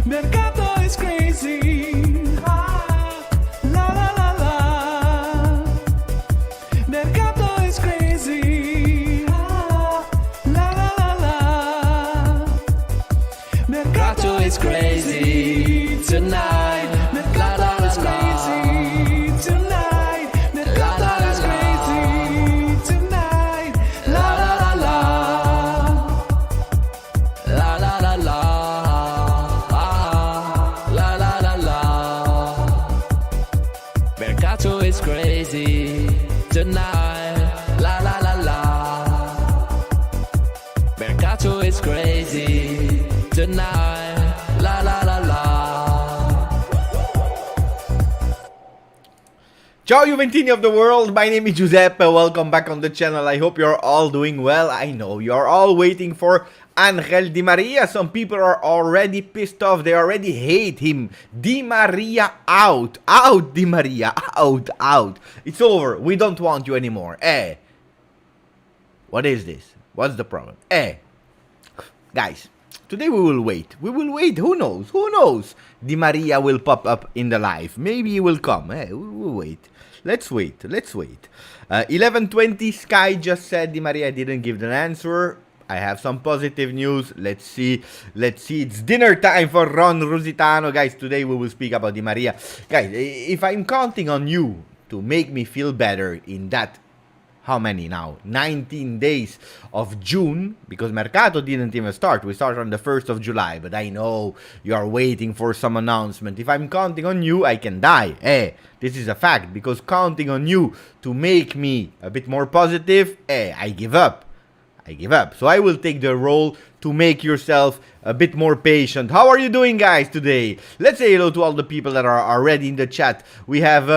Mercato is crazy. La la la la. Mercato is crazy. La la la la. Mercato is crazy tonight. Mercato is crazy tonight. Mercato is crazy tonight. La la la la. La la la la. La la la la. Mercato is crazy tonight. La la la la. Mercato is crazy tonight. La la la la. Ciao Juventini of the world, my name is Giuseppe, welcome back on the channel. I hope you're all doing well. I know you're all waiting for Angel Di Maria. Some people are already pissed off, they already hate him. Di Maria out, out Di Maria, out, out. It's over, we don't want you anymore. What is this? What's the problem? Guys, today we will wait, who knows, Di Maria will pop up in the live, maybe he will come, we'll wait. Let's wait. 11:20, Sky just said Di Maria didn't give an answer. I have some positive news. Let's see. It's dinner time for Ron Rusitano. Guys, today we will speak about Di Maria. Guys, if I'm counting on you to make me feel better in that, how many now? 19 days of June, because Mercato didn't even start. We start on the 1st of July, but I know you are waiting for some announcement. If I'm counting on you, I can die. This is a fact, because counting on you to make me a bit more positive, I give up. So I will take the role to make yourself a bit more patient. How are you doing, guys, today? Let's say hello to all the people that are already in the chat. We have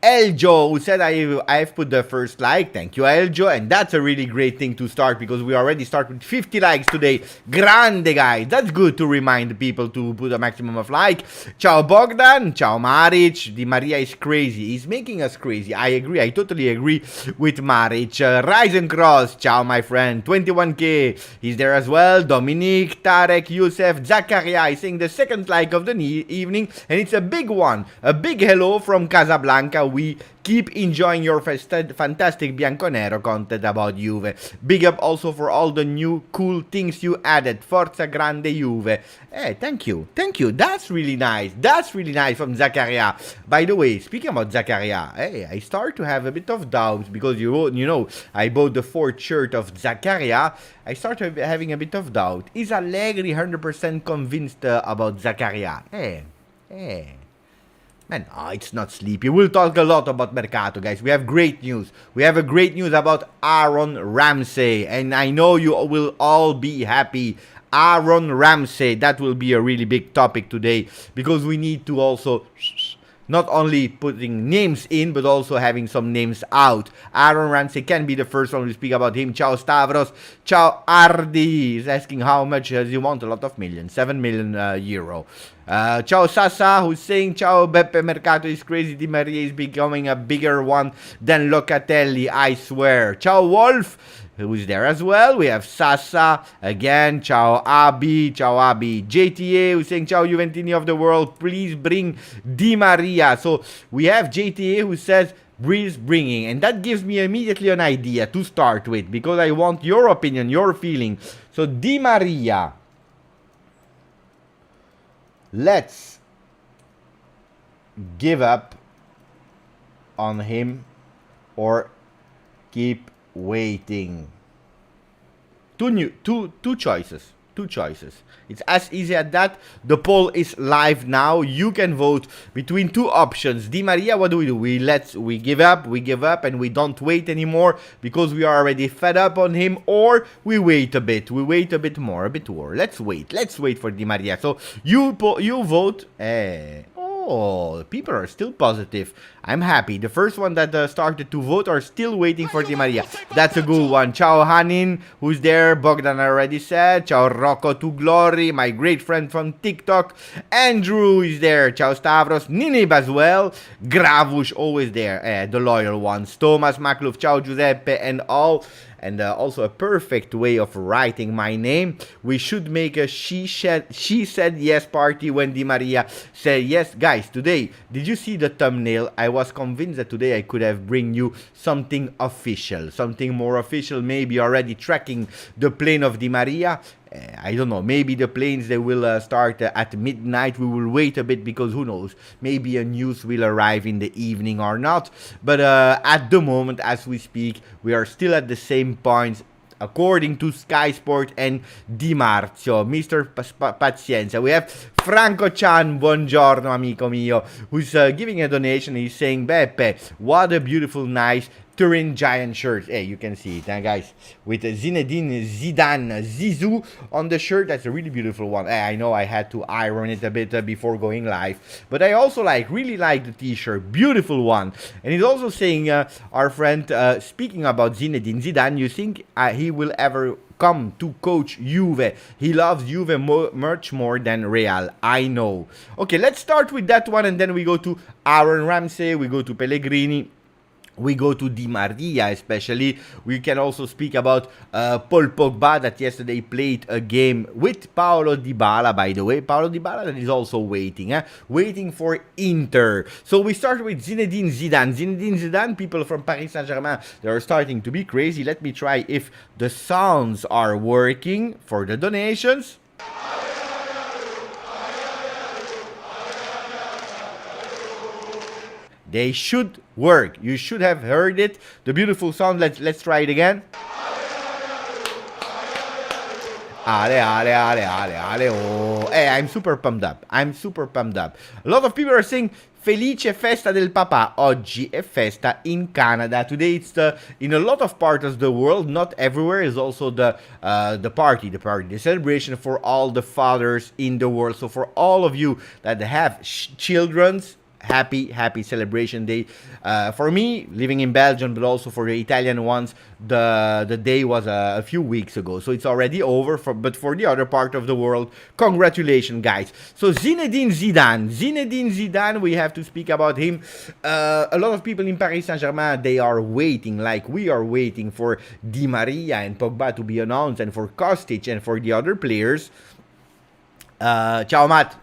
Eljo, who said I've put the first like. Thank you, Eljo. And that's a really great thing to start, because we already start with 50 likes today. Grande, guys. That's good to remind people to put a maximum of like. Ciao, Bogdan. Ciao, Maric. Di Maria is crazy. He's making us crazy. I agree. I totally agree with Maric. Rise and Cross. Ciao, my friend. 21k. He's there as well. Dominique, Tarek, Youssef, Zakaria is saying the second like of the evening, and it's a big one. A big hello from Casablanca. We keep enjoying your fantastic Bianconero content about Juve. Big up also for all the new cool things you added. Forza Grande Juve. Thank you. That's really nice. From Zakaria. By the way, speaking about Zakaria, I start to have a bit of doubts, because you know I bought the 4th shirt of Zakaria. I start having a bit of doubt. Is Allegri 100% convinced about Zakaria? Man, it's not sleepy. We'll talk a lot about Mercato, guys. We have great news. We have a great news about Aaron Ramsey. And I know you will all be happy. Aaron Ramsey, that will be a really big topic today, because we need to also not only putting names in, but also having some names out. Aaron Ramsey can be the first one to speak about him. Ciao Stavros. Ciao Ardi. He's asking how much does he want? A lot of millions. 7 million euro. Ciao Sasa, who's saying ciao Beppe, Mercato is crazy. Di Maria is becoming a bigger one than Locatelli, I swear. Ciao Wolf, who's there as well. We have Sasa again. Ciao Abi. JTA, who's saying ciao Juventini of the world, please bring Di Maria. So we have JTA who says Breeze bringing, and that gives me immediately an idea to start with, because I want your opinion, your feeling. So Di Maria, let's give up on him or keep waiting. Two choices. It's as easy as that. The poll is live now. You can vote between two options. Di Maria, what do? We give up, and we don't wait anymore because we are already fed up on him, or we wait a bit. More. Let's wait for Di Maria. So you vote. Oh, people are still positive. I'm happy. The first one that started to vote are still waiting for Di Maria. That's a good one. Ciao Hanin, who's there? Bogdan already said. Ciao Rocco to Glory, my great friend from TikTok. Andrew is there. Ciao Stavros. Ninib as well. Gravush always there. The loyal ones. Thomas Makluf. Ciao Giuseppe and all. and also a perfect way of writing my name. We should make a she said yes party when Di Maria said yes. Guys, today, did you see the thumbnail? I was convinced that today I could have bring you something official, something more official, maybe already tracking the plane of Di Maria. I don't know, maybe the planes, they will start at midnight. We will wait a bit because who knows, maybe a news will arrive in the evening or not. But at the moment, as we speak, we are still at the same points according to Sky Sport and Di Marzio. Mr. Pazienza. We have Franco Chan, buongiorno amico mio, who's giving a donation. He's saying, Beppe, what a beautiful, nice Turin Giant shirt. Hey, you can see it, guys, with Zinedine Zidane Zizou on the shirt. That's a really beautiful one. I know I had to iron it a bit before going live, but I also really like the t-shirt. Beautiful one. And he's also saying, our friend, speaking about Zinedine Zidane, you think he will ever come to coach Juve? He loves Juve much more than Real. I know. Okay, let's start with that one, and then we go to Aaron Ramsey, we go to Pellegrini, we go to Di Maria especially. We can also speak about Paul Pogba, that yesterday played a game with Paulo Dybala, by the way. Paulo Dybala that is also waiting, waiting for Inter. So we start with Zinedine Zidane. Zinedine Zidane, people from Paris Saint-Germain, they are starting to be crazy. Let me try if the sounds are working for the donations. They should work. You should have heard it. The beautiful sound. Let's try it again. Ale, ale, ale, ale, ale, oh. Hey, I'm super pumped up. I'm super pumped up. A lot of people are saying Felice Festa del Papà. Oggi è festa in Canada. Today it's in a lot of parts of the world, not everywhere, is also the celebration for all the fathers in the world. So for all of you that have children's, happy celebration day. For me, living in Belgium, but also for the Italian ones, the day was a few weeks ago, so it's already over. But for the other part of the world, congratulations, guys. So Zinedine Zidane, we have to speak about him. A lot of people in Paris Saint-Germain, they are waiting, like we are waiting, for Di Maria and Pogba to be announced, and for Kostic and for the other players. Ciao, Matt.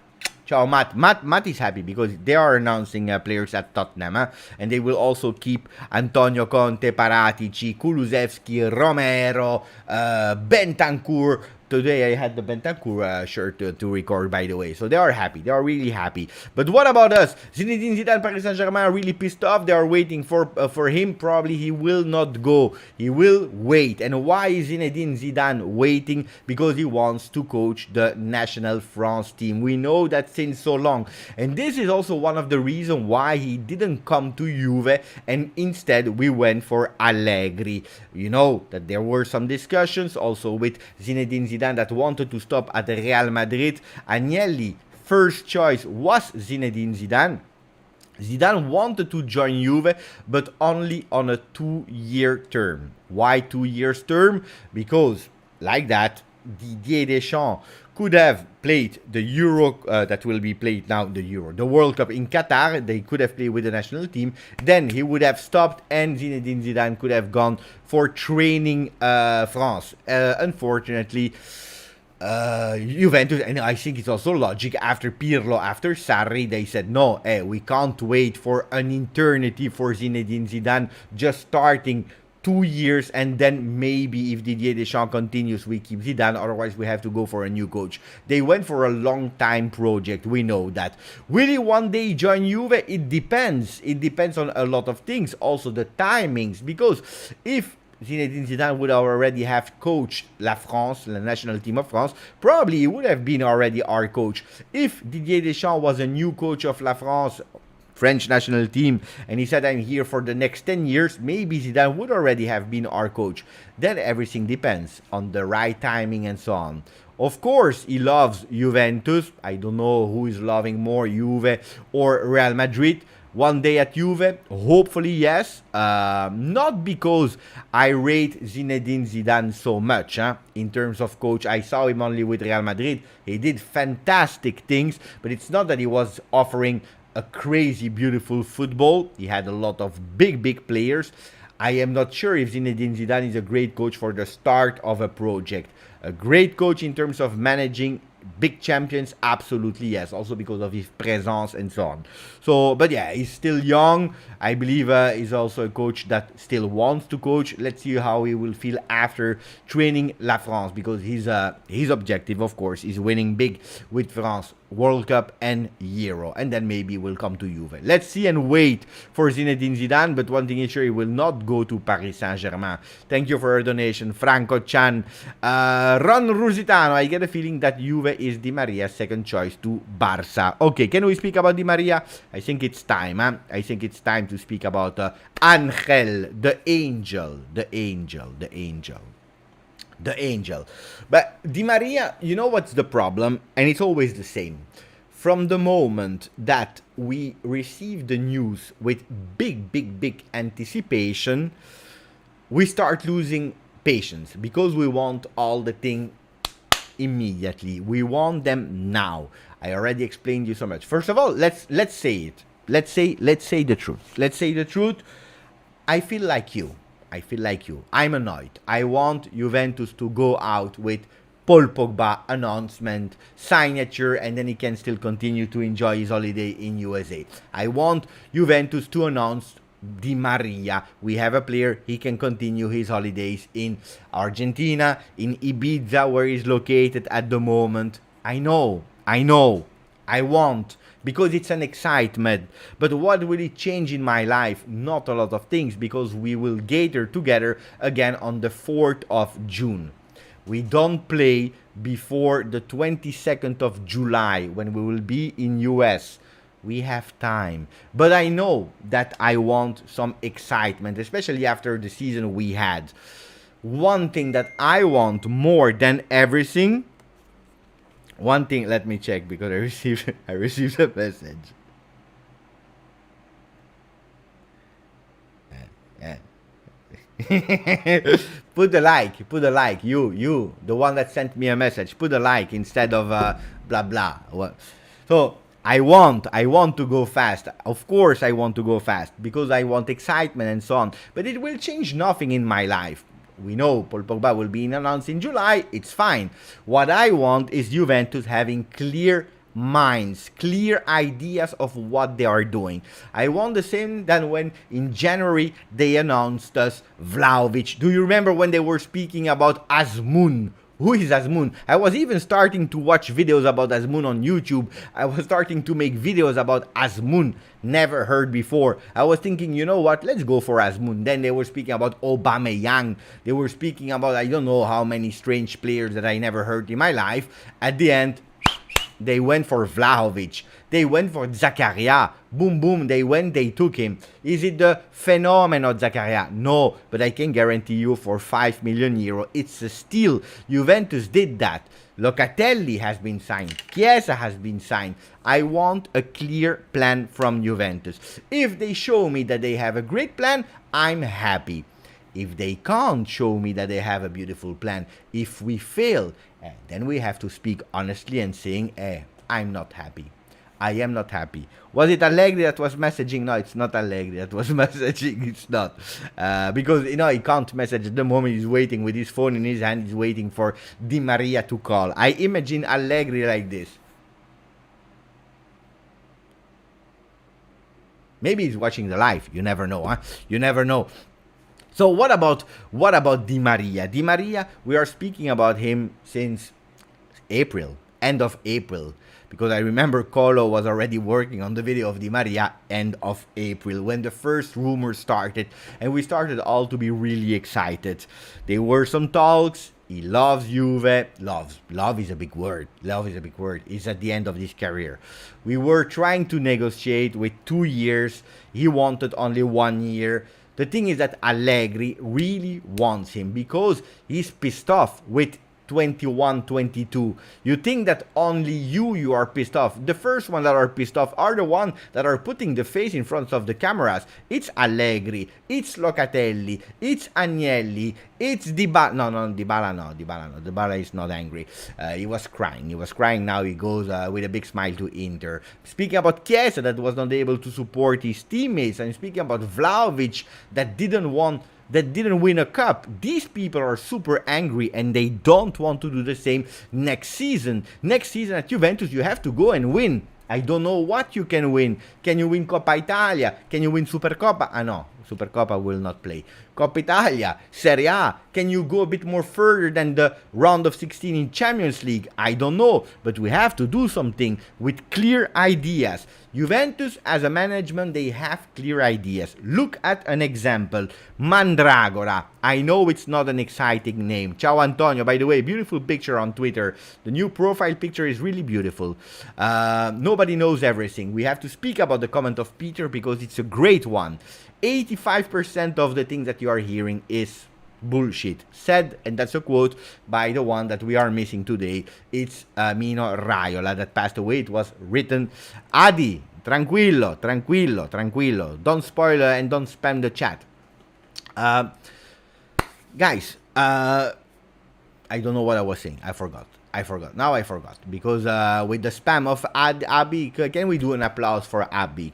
Ciao, Matt. Matt is happy because they are announcing players at Tottenham, and they will also keep Antonio Conte, Paratici, Kulusevski, Romero, Bentancur. Today I had the Bentancur shirt to record, by the way. So they are happy. They are really happy. But what about us? Zinedine Zidane, Paris Saint-Germain are really pissed off. They are waiting for him. Probably he will not go. He will wait. And why is Zinedine Zidane waiting? Because he wants to coach the national France team. We know that since so long. And this is also one of the reasons why he didn't come to Juve, and instead we went for Allegri. You know that there were some discussions also with Zinedine Zidane that wanted to stop at Real Madrid. Agnelli, first choice was Zinedine Zidane. Zidane wanted to join Juve, but only on a 2-year term. Why 2 years term? Because, like that, Didier Deschamps could have played the Euro, that will be played now, the World Cup in Qatar. They could have played with the national team. Then he would have stopped, and Zinedine Zidane could have gone for training France. Unfortunately, Juventus, and I think it's also logic, after Pirlo, after Sarri, they said, no, we can't wait for an eternity for Zinedine Zidane, just starting 2 years, and then maybe if Didier Deschamps continues, we keep Zidane. Otherwise, we have to go for a new coach. They went for a long time project. We know that. Will he one day join Juve? It depends. It depends on a lot of things. Also the timings. Because if Zinedine Zidane would already have coached La France, the national team of France, probably he would have been already our coach. If Didier Deschamps was a new coach of La France, French national team, and he said, I'm here for the next 10 years, maybe Zidane would already have been our coach. Then everything depends on the right timing and so on. Of course, he loves Juventus. I don't know who is loving more, Juve or Real Madrid. One day at Juve, hopefully yes. Not because I rate Zinedine Zidane so much. In terms of coach, I saw him only with Real Madrid. He did fantastic things, but it's not that he was offering a crazy beautiful football. He had a lot of big players. I am not sure if Zinedine Zidane is a great coach for the start of a project. A great coach in terms of managing big champions, absolutely yes. Also because of his presence and so on. So, but yeah, he's still young. I believe he's also a coach that still wants to coach. Let's see how he will feel after training La France, because his objective, of course, is winning big with France, World Cup and Euro, and then maybe we'll come to Juve. Let's see and wait for Zinedine Zidane, but one thing is sure, he will not go to Paris Saint-Germain. Thank you for your donation, Franco Chan. Ron Rusitano, I get a feeling that Juve is Di Maria's second choice to Barca. Okay, can we speak about Di Maria? I think it's time, huh? I think it's time to speak about Angel, the angel. But Di Maria, you know what's the problem? And it's always the same. From the moment that we receive the news with big anticipation, we start losing patience because we want all the thing immediately. We want them now. I already explained you so much. First of all, let's say it. Let's say the truth. Let's say the truth. I feel like you. I'm annoyed. I want Juventus to go out with Paul Pogba announcement, signature, and then he can still continue to enjoy his holiday in USA. I want Juventus to announce Di Maria. We have a player, he can continue his holidays in Argentina, in Ibiza, where he's located at the moment. I know. I want, because it's an excitement. But what will it change in my life? Not a lot of things, because we will gather together again on the 4th of June. We don't play before the 22nd of July, when we will be in US. We have time. But I know that I want some excitement, especially after the season we had. One thing that I want more than everything, one thing, let me check, because I received a message. Put the like, you, the one that sent me a message, put a like instead of blah blah. So I want to go fast. Of course I want to go fast, because I want excitement and so on. But it will change nothing in my life. We know Paul Pogba will be announced in July. It's fine. What I want is Juventus having clear minds, clear ideas of what they are doing. I want the same than when in January they announced us Vlahovic. Do you remember when they were speaking about Azmoun? Who is Azmoun? I was even starting to watch videos about Azmoun on YouTube. I was starting to make videos about Azmoun. Never heard before. I was thinking, you know what? Let's go for Azmoun. Then they were speaking about Aubameyang. They were speaking about I don't know how many strange players that I never heard in my life. At the end, they went for Vlahovic. They went for Zakaria. Boom, boom. They took him. Is it the phenomenon Zakaria? No, but I can guarantee you for 5 million euro, it's a steal. Juventus did that. Locatelli has been signed. Chiesa has been signed. I want a clear plan from Juventus. If they show me that they have a great plan, I'm happy. If they can't show me that they have a beautiful plan, if we fail, then we have to speak honestly and saying, I'm not happy. I am not happy. Was it Allegri that was messaging? No, it's not Allegri that was messaging. It's not. Because, you know, he can't message at the moment. He's waiting with his phone in his hand. He's waiting for Di Maria to call. I imagine Allegri like this. Maybe he's watching the live. You never know, huh? You never know. So what about Di Maria? Di Maria, we are speaking about him since April, end of April. Because I remember Colo was already working on the video of Di Maria end of April when the first rumors started, and we started all to be really excited. There were some talks. He loves Juve. Love is a big word. Love is a big word. He's at the end of his career. We were trying to negotiate with 2 years. He wanted only 1 year. The thing is that Allegri really wants him because he's pissed off with 21-22. You think that only you are pissed off. The first one that are pissed off are the one that are putting the face in front of the cameras. It's Allegri, it's Locatelli, it's Agnelli, it's Dybala. No, Dybala is not angry. He was crying. Now he goes with a big smile to Inter. Speaking about Chiesa that was not able to support his teammates. I'm speaking about Vlahovic that didn't win a cup. These people are super angry and they don't want to do the same next season. Next season at Juventus, you have to go and win. I don't know what you can win. Can you win Coppa Italia? Can you win Supercoppa? Ah no, Supercoppa will not play. Coppa Italia, Serie A. Can you go a bit more further than the round of 16 in Champions League? I don't know, but we have to do something with clear ideas. Juventus, as a management, they have clear ideas. Look at an example. Mandragora. I know it's not an exciting name. Ciao Antonio, by the way, beautiful picture on Twitter. The new profile picture is really beautiful. Nobody knows everything. We have to speak about the comment of Peter because it's a great one. 85% of the things that you are hearing is bullshit. Said, and that's a quote by the one that we are missing today. It's Mino Raiola that passed away. It was written, Adi, tranquillo. Don't spoil and don't spam the chat. Guys, I don't know what I was saying. I forgot. Now I forgot. Because with the spam of Abby, can we do an applause for Abby?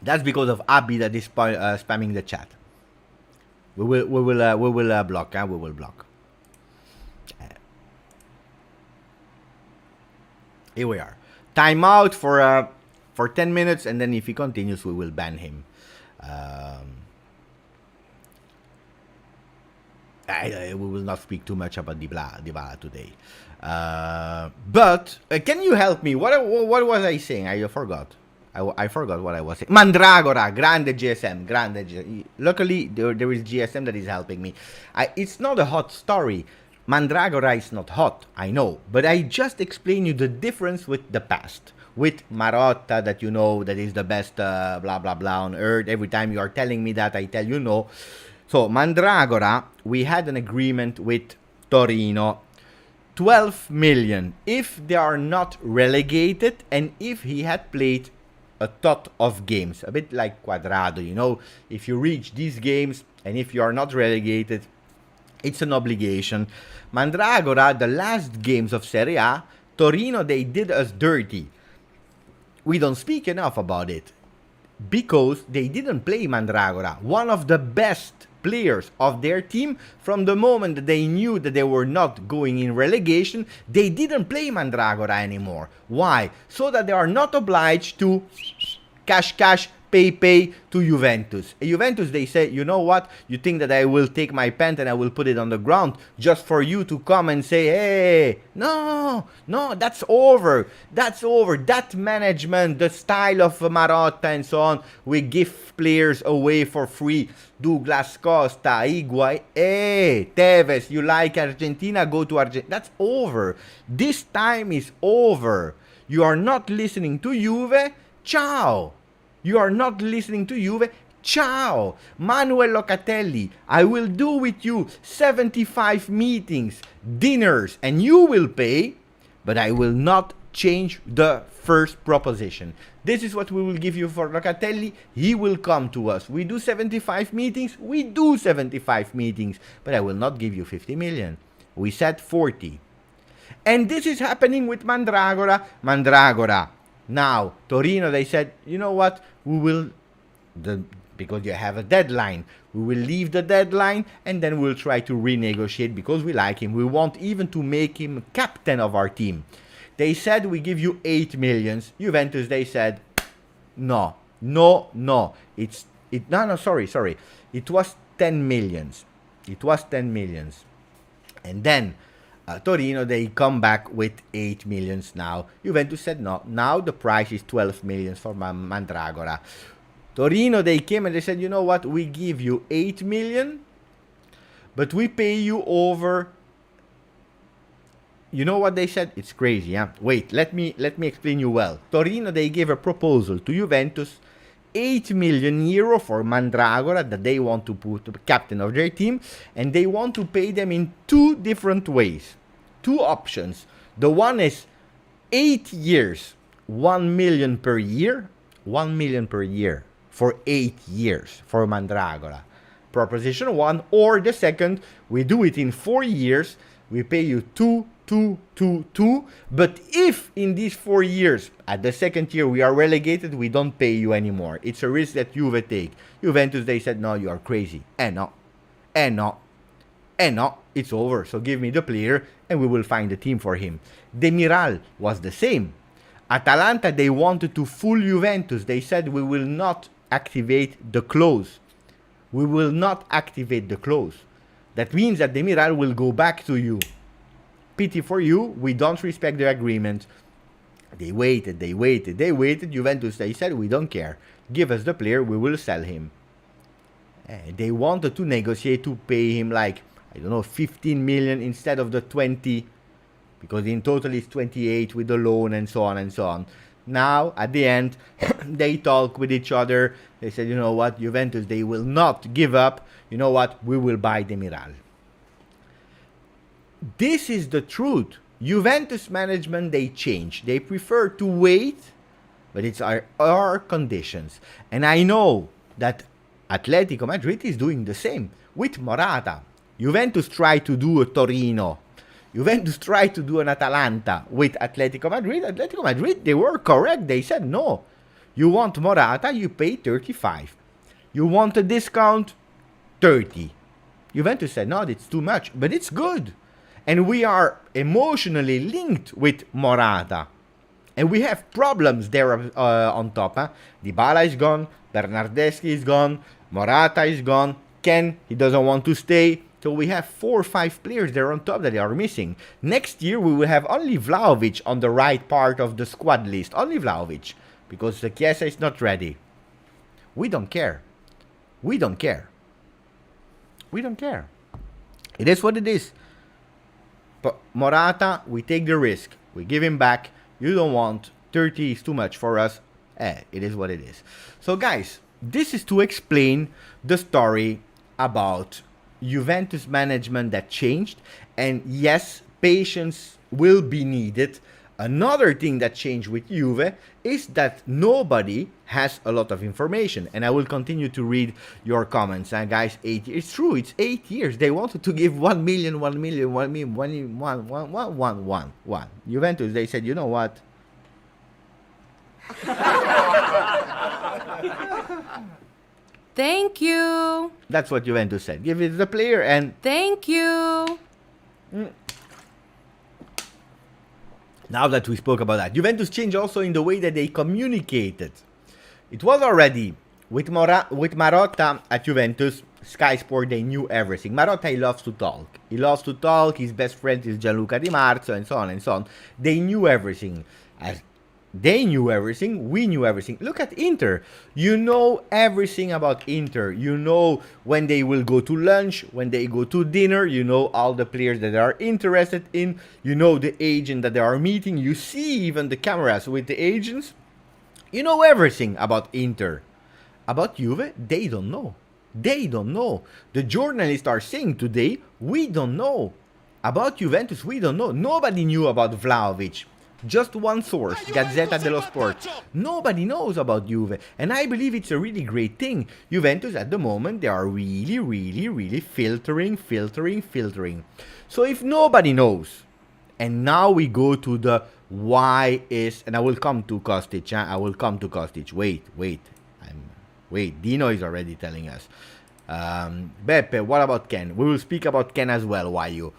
That's because of Abby that is spamming the chat. We will block. We will block. Here we are. Timeout for 10 minutes, and then if he continues, we will ban him. We will not speak too much about Dybala today. But can you help me? What was I saying? I forgot. I forgot what I was saying. Mandragora, grande GSM, Luckily, there is GSM that is helping me. It's not a hot story. Mandragora is not hot, I know. But I just explained you the difference with the past. With Marotta, that you know, that is the best blah, blah, blah on earth. Every time you are telling me that, I tell you no. So, Mandragora, we had an agreement with Torino. 12 million if they are not relegated and if he had played a tot of games, a bit like Cuadrado, you know, if you reach these games and if you are not relegated, it's an obligation. Mandragora, the last games of Serie A, Torino, they did us dirty. We don't speak enough about it because they didn't play Mandragora, one of the best players of their team. From the moment that they knew that they were not going in relegation, they didn't play Mandragora anymore. Why? So that they are not obliged to cash, pay to Juventus. Juventus, they say, you know what? You think that I will take my pant and I will put it on the ground just for you to come and say, hey, no, that's over. That management, the style of Marotta and so on, we give players away for free. Douglas Costa, Higuaín, hey, Tevez, you like Argentina, go to Argentina. That's over. This time is over. You are not listening to Juve. Ciao. You are not listening to Juve. Ciao. Manuel Locatelli, I will do with you 75 meetings, dinners, and you will pay, but I will not change the first proposition. This is what we will give you for Locatelli. He will come to us. We do 75 meetings. We do 75 meetings, but I will not give you 50 million. We said 40. And this is happening with Mandragora. Now, Torino, they said, you know what, we will, because you have a deadline, we will leave the deadline and then we'll try to renegotiate because we like him. We want even to make him captain of our team. They said, we give you 8 million. Juventus, they said, no. Sorry. It was 10 millions. And then, Torino, they come back with 8 millions now. Juventus said no. Now the price is 12 millions for Mandragora. Torino, they came and they said, you know what? We give you 8 million, but we pay you over You know what they said? It's crazy, yeah? Wait, let me explain you well. Torino, they gave a proposal to Juventus, 8 million euro for Mandragora that they want to put the captain of their team, and they want to pay them in two different ways. Two options. The one is 8 years, 1 million per year, 1 million per year for 8 years for Mandragora. Proposition 1, or the second, we do it in 4 years, we pay you 2, 2, 2, 2, but if in these 4 years, at the second year we are relegated, we don't pay you anymore. It's a risk that Juve take. Juventus, they said, no, you are crazy. No, it's over, so give me the player and we will find a team for him. Demiral was the same. Atalanta, they wanted to fool Juventus. They said, we will not activate the clause. We will not activate the clause. That means that Demiral will go back to you. Pity for you, we don't respect the agreement. They waited. Juventus, they said, we don't care. Give us the player, we will sell him. They wanted to negotiate to pay him like, I don't know, 15 million instead of the 20, because in total it's 28 with the loan and so on and so on. Now, at the end, they talk with each other. They said, you know what, Juventus, they will not give up. You know what, we will buy Demiral. This is the truth. Juventus management, they change. They prefer to wait, but it's our conditions. And I know that Atletico Madrid is doing the same with Morata. Juventus tried to do a Torino. Juventus tried to do an Atalanta with Atletico Madrid. Atletico Madrid, they were correct. They said, no, you want Morata, you pay 35. You want a discount, 30. Juventus said, no, it's too much, but it's good. And we are emotionally linked with Morata. And we have problems there on top. Dybala is gone, Bernardeschi is gone, Morata is gone, Ken, he doesn't want to stay. So we have 4 or 5 players there on top that they are missing. Next year we will have only Vlahovic on the right part of the squad list. Only Vlahovic. Because the Chiesa is not ready. We don't care. We don't care. We don't care. It is what it is. But Morata, we take the risk. We give him back. You don't want. 30 is too much for us. It is what it is. So guys, this is to explain the story about Juventus management that changed, and yes, patience will be needed. Another thing that changed with Juve is that nobody has a lot of information, and I will continue to read your comments. And guys, 8 years, it's true, it's 8 years. They wanted to give 1 million. Juventus, they said, you know what? Thank you. That's what Juventus said. Give it the player and Thank you. Now that we spoke about that, Juventus changed also in the way that they communicated. It was already with Marotta at Juventus, Sky Sport, they knew everything. Marotta, he loves to talk. He loves to talk. His best friend is Gianluca Di Marzio, and so on and so on. They knew everything. They knew everything, we knew everything. Look at Inter. You know everything about Inter. You know when they will go to lunch, when they go to dinner. You know all the players that they are interested in. You know the agent that they are meeting. You see even the cameras with the agents. You know everything about Inter. About Juve, they don't know. They don't know. The journalists are saying today, we don't know. About Juventus, we don't know. Nobody knew about Vlahovic. Just one source, Gazzetta dello Sport. Nobody knows about Juve. And I believe it's a really great thing. Juventus at the moment, they are really filtering. So if nobody knows, and now we go to the why is, and I will come to Kostic. I will come to Kostic. Wait, Dino is already telling us. Beppe, what about Ken? We will speak about Ken as well, why you.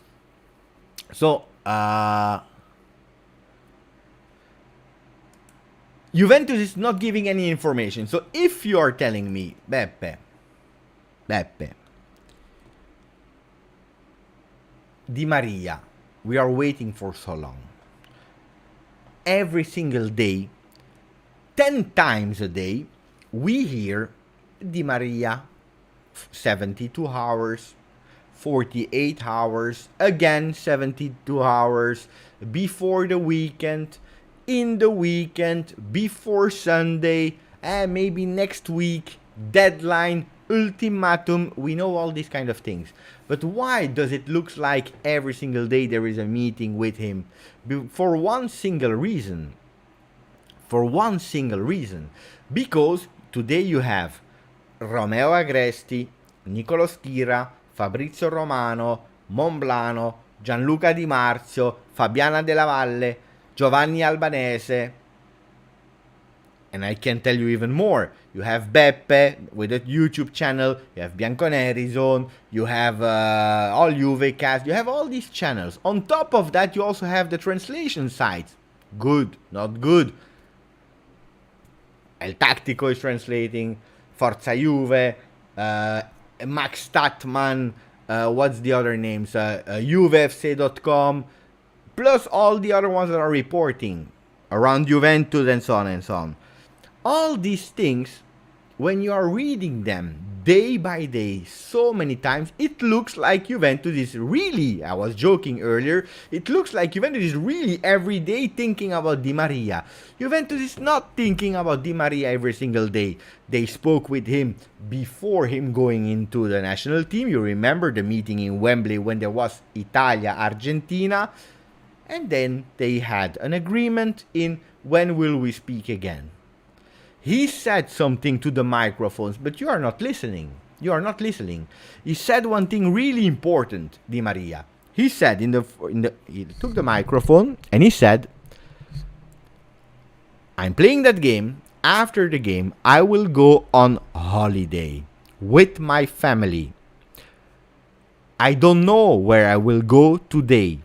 So, Juventus is not giving any information. So if you are telling me, Beppe, Di Maria, we are waiting for so long. Every single day, 10 times a day, we hear Di Maria, 72 hours, 48 hours, again 72 hours, before the weekend, in the weekend, before Sunday, and maybe next week, deadline, ultimatum. We know all these kind of things. But why does it look like every single day there is a meeting with him? For one single reason. For one single reason. Because today you have Romeo Agresti, Nicolo Schira, Fabrizio Romano, Monblano, Gianluca Di Marzio, Fabiana Della Valle, Giovanni Albanese, and I can tell you even more. You have Beppe with a YouTube channel, you have Bianconeri Zone, you have all Juve cast, you have all these channels. On top of that, you also have the translation sites. Good, not good. El Tactico is translating, Forza Juve, Max Statman, what's the other names? JuveFC.com, plus all the other ones that are reporting around Juventus and so on and so on. All these things, when you are reading them day by day so many times, it looks like Juventus is really, I was joking earlier, it looks like Juventus is really every day thinking about Di Maria. Juventus is not thinking about Di Maria every single day. They spoke with him before him going into the national team. You remember the meeting in Wembley when there was Italia-Argentina. And then they had an agreement in when will we speak again. He said something to the microphones, but you are not listening. You are not listening. He said one thing really important, Di Maria. He said he took the microphone and he said, I'm playing that game. After the game, I will go on holiday with my family. I don't know where I will go today.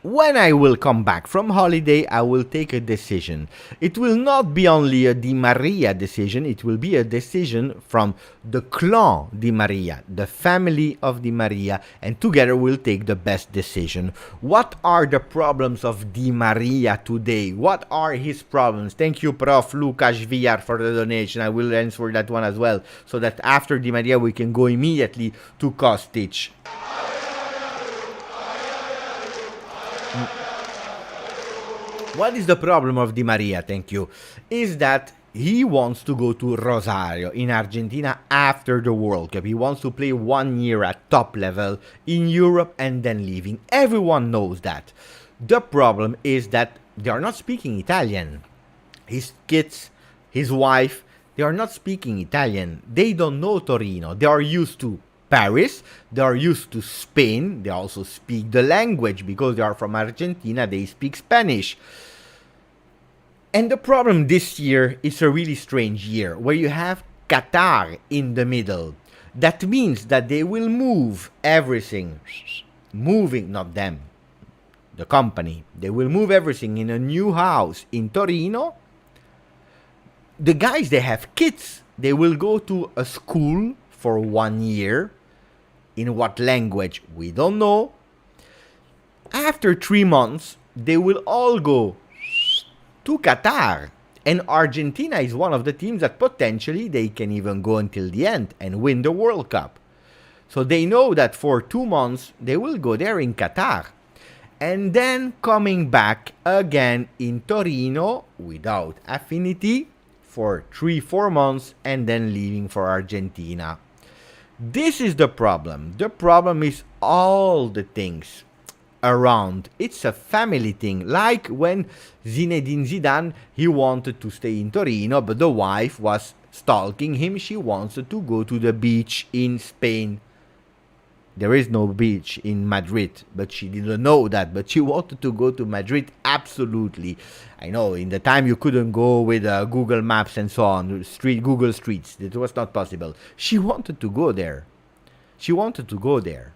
When I will come back from holiday, I will take a decision. It will not be only a Di Maria decision, it will be a decision from the clan Di Maria, the family of Di Maria, and together we'll take the best decision. What are the problems of Di Maria today? What are his problems? Thank you, Prof. Lucas Villar, for the donation. I will answer that one as well, so that after Di Maria we can go immediately to Kostic. What is the problem of Di Maria, thank you, is that he wants to go to Rosario in Argentina after the World Cup. He wants to play 1 year at top level in Europe and then leaving. Everyone knows that. The problem is that they are not speaking Italian. His kids, his wife, they are not speaking Italian. They don't know Torino. They are used to Paris, they are used to Spain, they also speak the language because they are from Argentina, they speak Spanish. And the problem this year is a really strange year where you have Qatar in the middle. That means that they will move everything, moving, not them, the company, they will move everything in a new house in Torino. The guys, they have kids, they will go to a school for 1 year. In what language, we don't know. After 3 months, they will all go to Qatar. And Argentina is one of the teams that potentially they can even go until the end and win the World Cup. So they know that for 2 months, they will go there in Qatar. And then coming back again in Torino without affinity for 3-4 months and then leaving for Argentina. This is the problem. The problem is all the things around. It's a family thing. Like when Zinedine Zidane, he wanted to stay in Torino, but the wife was stalking him. She wanted to go to the beach in Spain. There is no beach in Madrid, but she didn't know that. But she wanted to go to Madrid, absolutely. I know, in the time you couldn't go with Google Maps and so on, Google Streets. It was not possible. She wanted to go there. She wanted to go there.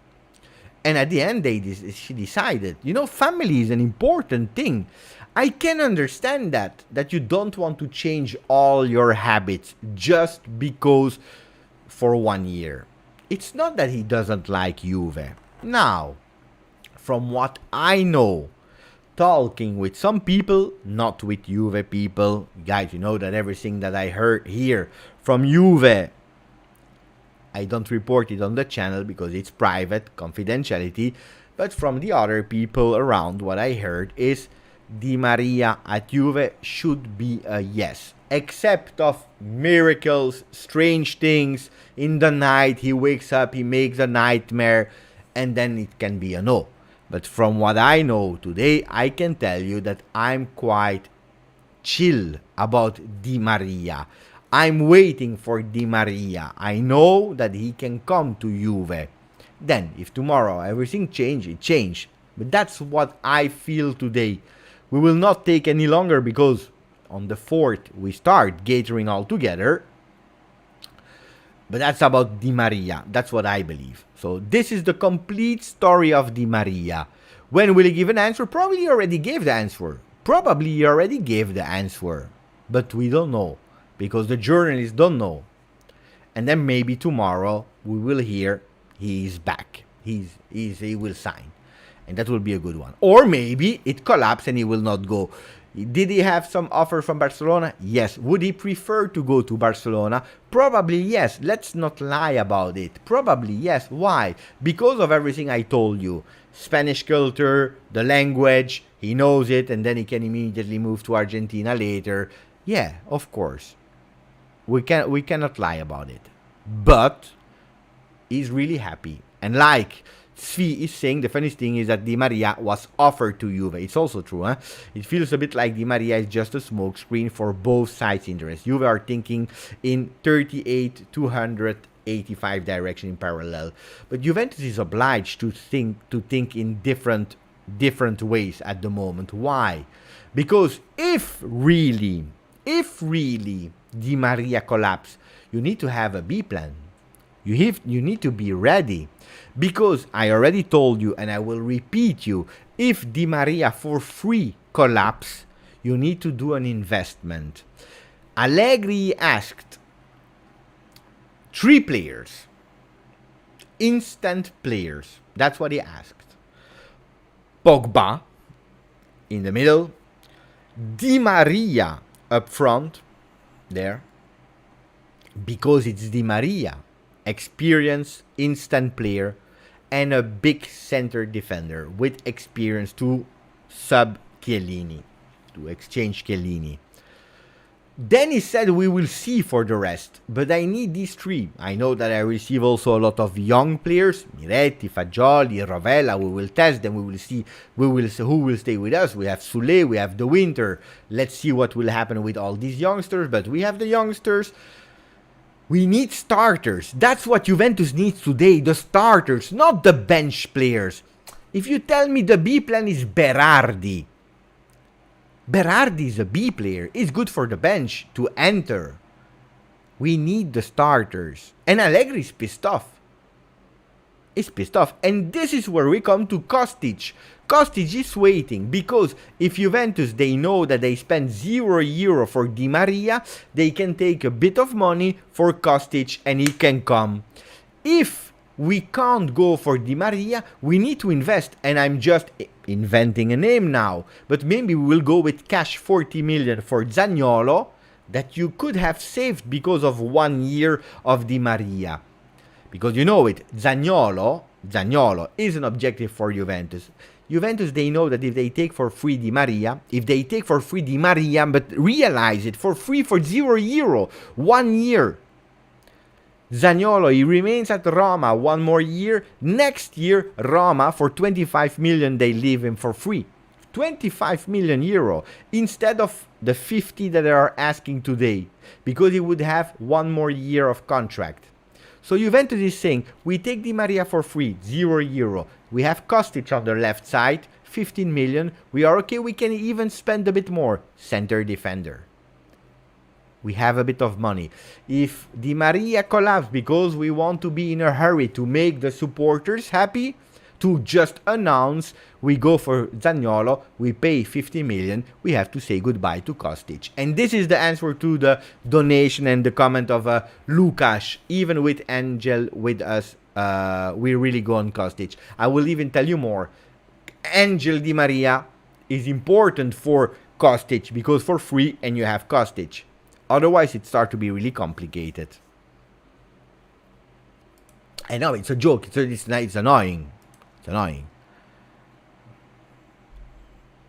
And at the end, she decided, you know, family is an important thing. I can understand that you don't want to change all your habits just because for 1 year. It's not that he doesn't like Juve. Now, from what I know, talking with some people, not with Juve people, guys, you know that everything that I heard here from Juve I don't report it on the channel because it's private, confidentiality. But from the other people around, what I heard is Di Maria at Juve should be a yes. Except of miracles, strange things. In the night, he wakes up, he makes a nightmare, and then it can be a no. But from what I know today, I can tell you that I'm quite chill about Di Maria. I'm waiting for Di Maria. I know that he can come to Juve. Then, if tomorrow everything change, it change. But that's what I feel today. We will not take any longer because on the 4th we start gathering all together. But that's about Di Maria. That's what I believe. So this is the complete story of Di Maria. When will he give an answer? Probably he already gave the answer. But we don't know. Because the journalists don't know. And then maybe tomorrow we will hear he is back. He will sign. And that will be a good one. Or maybe it collapses and he will not go. Did he have some offer from Barcelona? Yes. Would he prefer to go to Barcelona? Probably yes. Let's not lie about it. Probably yes. Why? Because of everything I told you. Spanish culture, the language, he knows it, and then he can immediately move to Argentina later. Yeah, of course. We cannot lie about it. But he's really happy. And like Svi is saying, the funny thing is that Di Maria was offered to Juve. It's also true, huh? It feels a bit like Di Maria is just a smokescreen for both sides' interests. Juve are thinking in 38 to 185 direction in parallel. But Juventus is obliged to think in different ways at the moment. Why? Because if really Di Maria collapse, you need to have a B plan. You need to be ready. Because I already told you, and I will repeat you, if Di Maria for free collapse, you need to do an investment. Allegri asked 3 players, instant players. That's what he asked. Pogba in the middle, Di Maria up front, there, because it's Di Maria, experienced instant player, and a big center defender with experience to sub Chiellini, to exchange Chiellini. Then he said we will see for the rest, but I need these 3. I know that I receive also a lot of young players, Miretti, Fagioli, Rovella. We will test them, we will see who will stay with us. We have Sule, we have De Winter. Let's see what will happen with all these youngsters, but we have the youngsters. We need starters. That's what Juventus needs today, the starters, not the bench players. If you tell me the B plan is Berardi is a B player. It's good for the bench to enter. We need the starters. And Allegri is pissed off. And this is where we come to Kostic. Kostic is waiting because if Juventus, they know that they spend €0 for Di Maria, they can take a bit of money for Kostic and he can come. If we can't go for Di Maria, we need to invest. And I'm just inventing a name now. But maybe we will go with cash 40 million for Zaniolo that you could have saved because of 1 year of Di Maria. Because you know it, Zaniolo is an objective for Juventus. Juventus, they know that if they take for free Di Maria, but realize it, for free for €0, 1 year. Zaniolo, he remains at Roma 1 more year. Next year, Roma, for 25 million, they leave him for free. 25 million euro instead of the 50 that they are asking today. Because he would have 1 more year of contract. So Juventus is saying, we take Di Maria for free, €0. We have Kostic on the left side, 15 million. We are okay, we can even spend a bit more. Center defender. We have a bit of money. If Di Maria collapses because we want to be in a hurry to make the supporters happy, to just announce we go for Zaniolo, we pay 50 million, we have to say goodbye to Kostic. And this is the answer to the donation and the comment of Lukas. Even with Angel with us, we really go on Kostic. I will even tell you more. Angel Di Maria is important for Kostic because for free and you have Kostic. Otherwise it starts to be really complicated. I know it's a joke. It's annoying. It's annoying.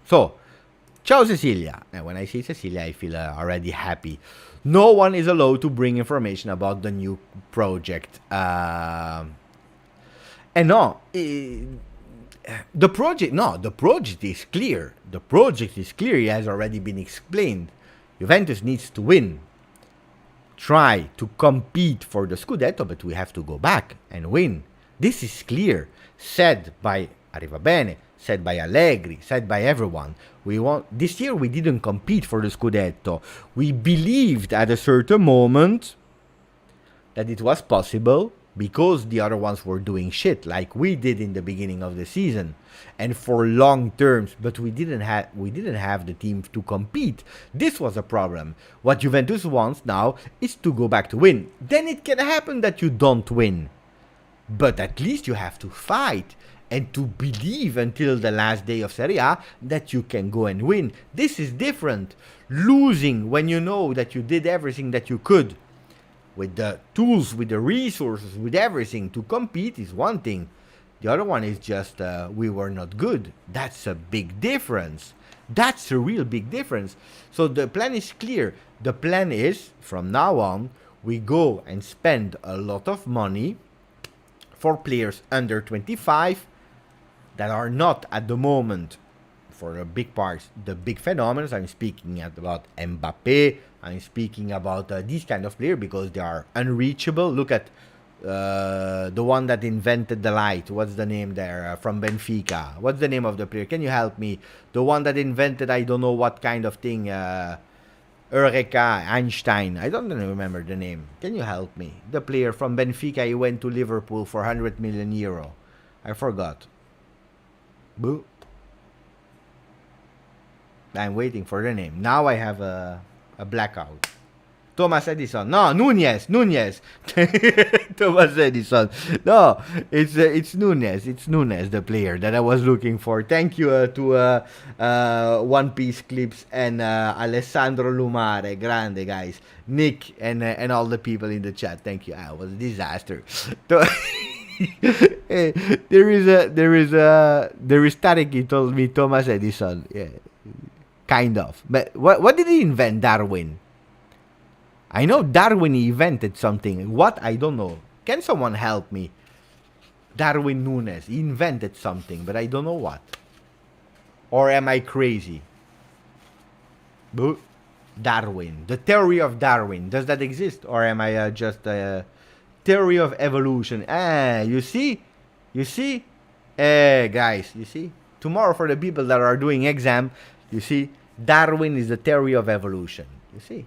So, ciao Cecilia. And when I say Cecilia, I feel already happy. No one is allowed to bring information about the new project. And no, the project is clear. The project is clear. It has already been explained. Juventus needs to win. Try to compete for the Scudetto, but we have to go back and win. This is clear. Said by Arrivabene, said by Allegri, said by everyone. This year we didn't compete for the Scudetto. We believed at a certain moment that it was possible because the other ones were doing shit like we did in the beginning of the season and for long terms, but we didn't have the team to compete. This was a problem. What Juventus wants now is to go back to win. Then it can happen that you don't win, but at least you have to fight and to believe until the last day of Serie A that you can go and win. This is different. Losing when you know that you did everything that you could with the tools, with the resources, with everything to compete is one thing. The other one is just we were not good. That's a big difference. That's a real big difference. So the plan is clear. The plan is, from now on, we go and spend a lot of money for players under 25 that are not at the moment, for the big parts, the big phenomena. I'm speaking about Mbappe. I'm speaking about these kind of players because they are unreachable. Look at the one that invented the light. What's the name there? From Benfica. What's the name of the player? Can you help me? The one that invented I don't know what kind of thing. Eureka, Einstein. I don't remember the name. Can you help me? The player from Benfica, he went to Liverpool for 100 million euro. I forgot. Boo. I'm waiting for the name. Now I have a blackout. Thomas Edison. No, Nunez. Thomas Edison. No, it's Nunez. It's Nunez, the player that I was looking for. Thank you to One Piece Clips and Alessandro Lumare. Grande, guys. Nick and all the people in the chat. Thank you. It was a disaster. there is Tarek. He told me Thomas Edison. Yeah, kind of. But what did he invent? Darwin. I know Darwin invented something. What? I don't know. Can someone help me? Darwin Nunes. He invented something, but I don't know what. Or am I crazy? Darwin. The theory of Darwin. Does that exist? Or am I just a theory of evolution? You see? You see? Guys, you see? Tomorrow for the people that are doing exam, you see? Darwin is the theory of evolution. You see?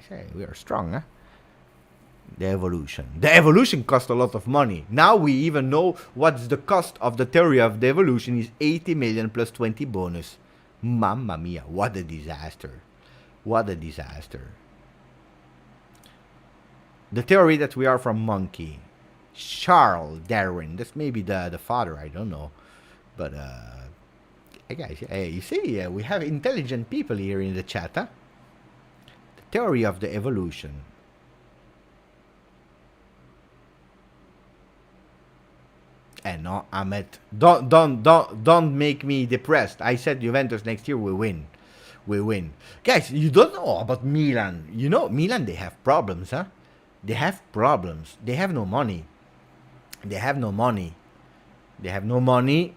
Hey, we are strong, huh? The evolution. The evolution cost a lot of money. Now we even know what's the cost of the theory of the evolution is 80 million plus 20 bonus. Mamma mia, what a disaster. What a disaster. The theory that we are from monkey. Charles Darwin. That's maybe the father, I don't know. But, guys, hey, you see, we have intelligent people here in the chat, huh? Theory of the evolution. And no, Ahmed, don't make me depressed. I said Juventus next year will win. We win. Guys, you don't know about Milan. You know, Milan, they have problems, huh? They have problems. They have no money. They have no money. They have no money.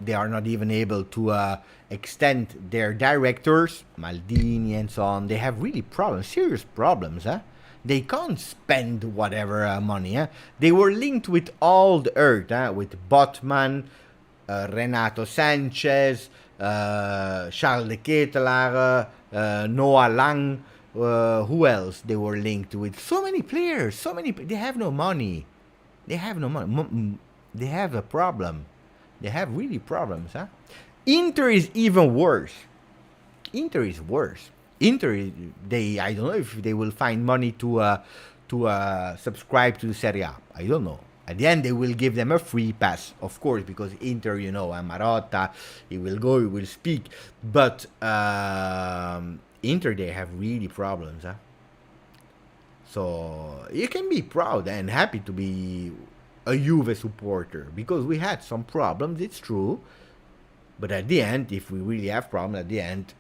They are not even able to extend their directors, Maldini and so on. They have really problems, serious problems, huh? They can't spend whatever money, huh? They were linked with all the earth, huh? With Botman, Renato Sanchez, Charles de Ketelaere, Noah Lang. Who else they were linked with? So many players, they have no money. They have no money. They have a problem. They have really problems, huh? Inter is even worse. Inter is worse. Inter, I don't know if they will find money to subscribe to the Serie A. I don't know. At the end, they will give them a free pass, of course, because Inter, you know, Marotta, he will go, he will speak. But Inter, they have really problems, huh? So you can be proud and happy to be a Juve supporter, because we had some problems, it's true. But at the end, if we really have problems, at the end,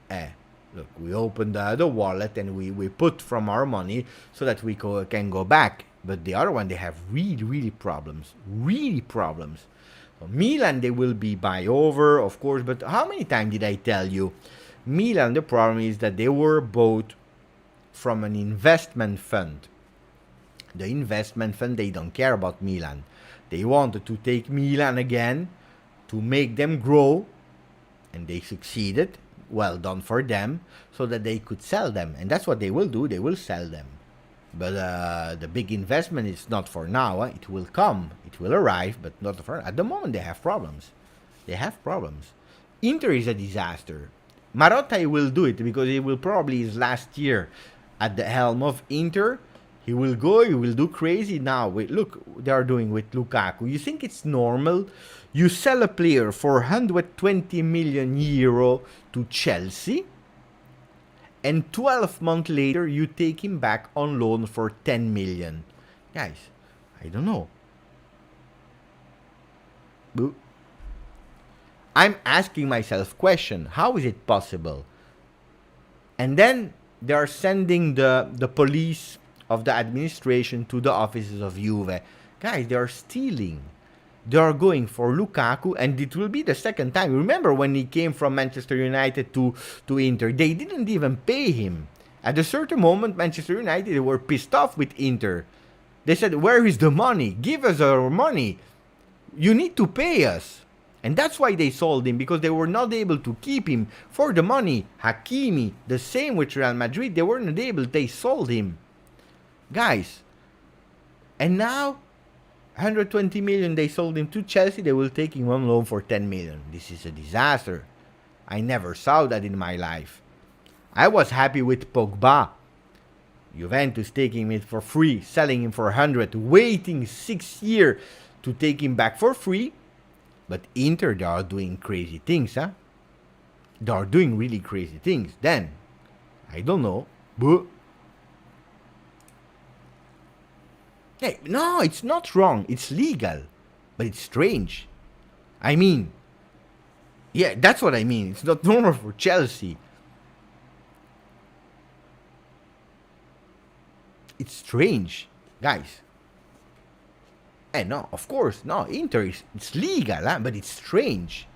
look, we open the wallet and we put from our money so that we can go back. But the other one, they have really problems. Really problems. So Milan, they will be buy over, of course. But how many times did I tell you? Milan, the problem is that they were bought from an investment fund. The investment fund, they don't care about Milan. They wanted to take Milan again to make them grow, and they succeeded. Well done for them, so that they could sell them. And that's what they will do, they will sell them. But the big investment is not for now. It will come, it will arrive, but not for at the moment. They have problems. They have problems. Inter is a disaster. Marotta will do it because he will probably his last year at the helm of Inter. He will go, he will do crazy now. Look, they are doing with Lukaku. You think it's normal? You sell a player for 120 million euro to Chelsea, and 12 months later you take him back on loan for 10 million. Guys, I don't know. I'm asking myself question, how is it possible? And then they are sending the police of the administration to the offices of Juve. Guys, they are stealing. They are going for Lukaku, and it will be the second time. Remember when he came from Manchester United to Inter? They didn't even pay him. At a certain moment, Manchester United, they were pissed off with Inter. They said, where is the money? Give us our money. You need to pay us. And that's why they sold him, because they were not able to keep him for the money. Hakimi, the same with Real Madrid. They were not able. They sold him. Guys. And now 120 million, they sold him to Chelsea. They will take him on loan for 10 million. This is a disaster. I never saw that in my life. I was happy with Pogba. Juventus taking him for free, selling him for 100, waiting 6 years to take him back for free. But Inter, they are doing crazy things, huh? They are doing really crazy things. Then, I don't know, but hey, no, it's not wrong. It's legal. But it's strange. I mean, yeah, that's what I mean. It's not normal for Chelsea. It's strange, guys. And no, of course, no, Inter it's legal, huh? But it's strange.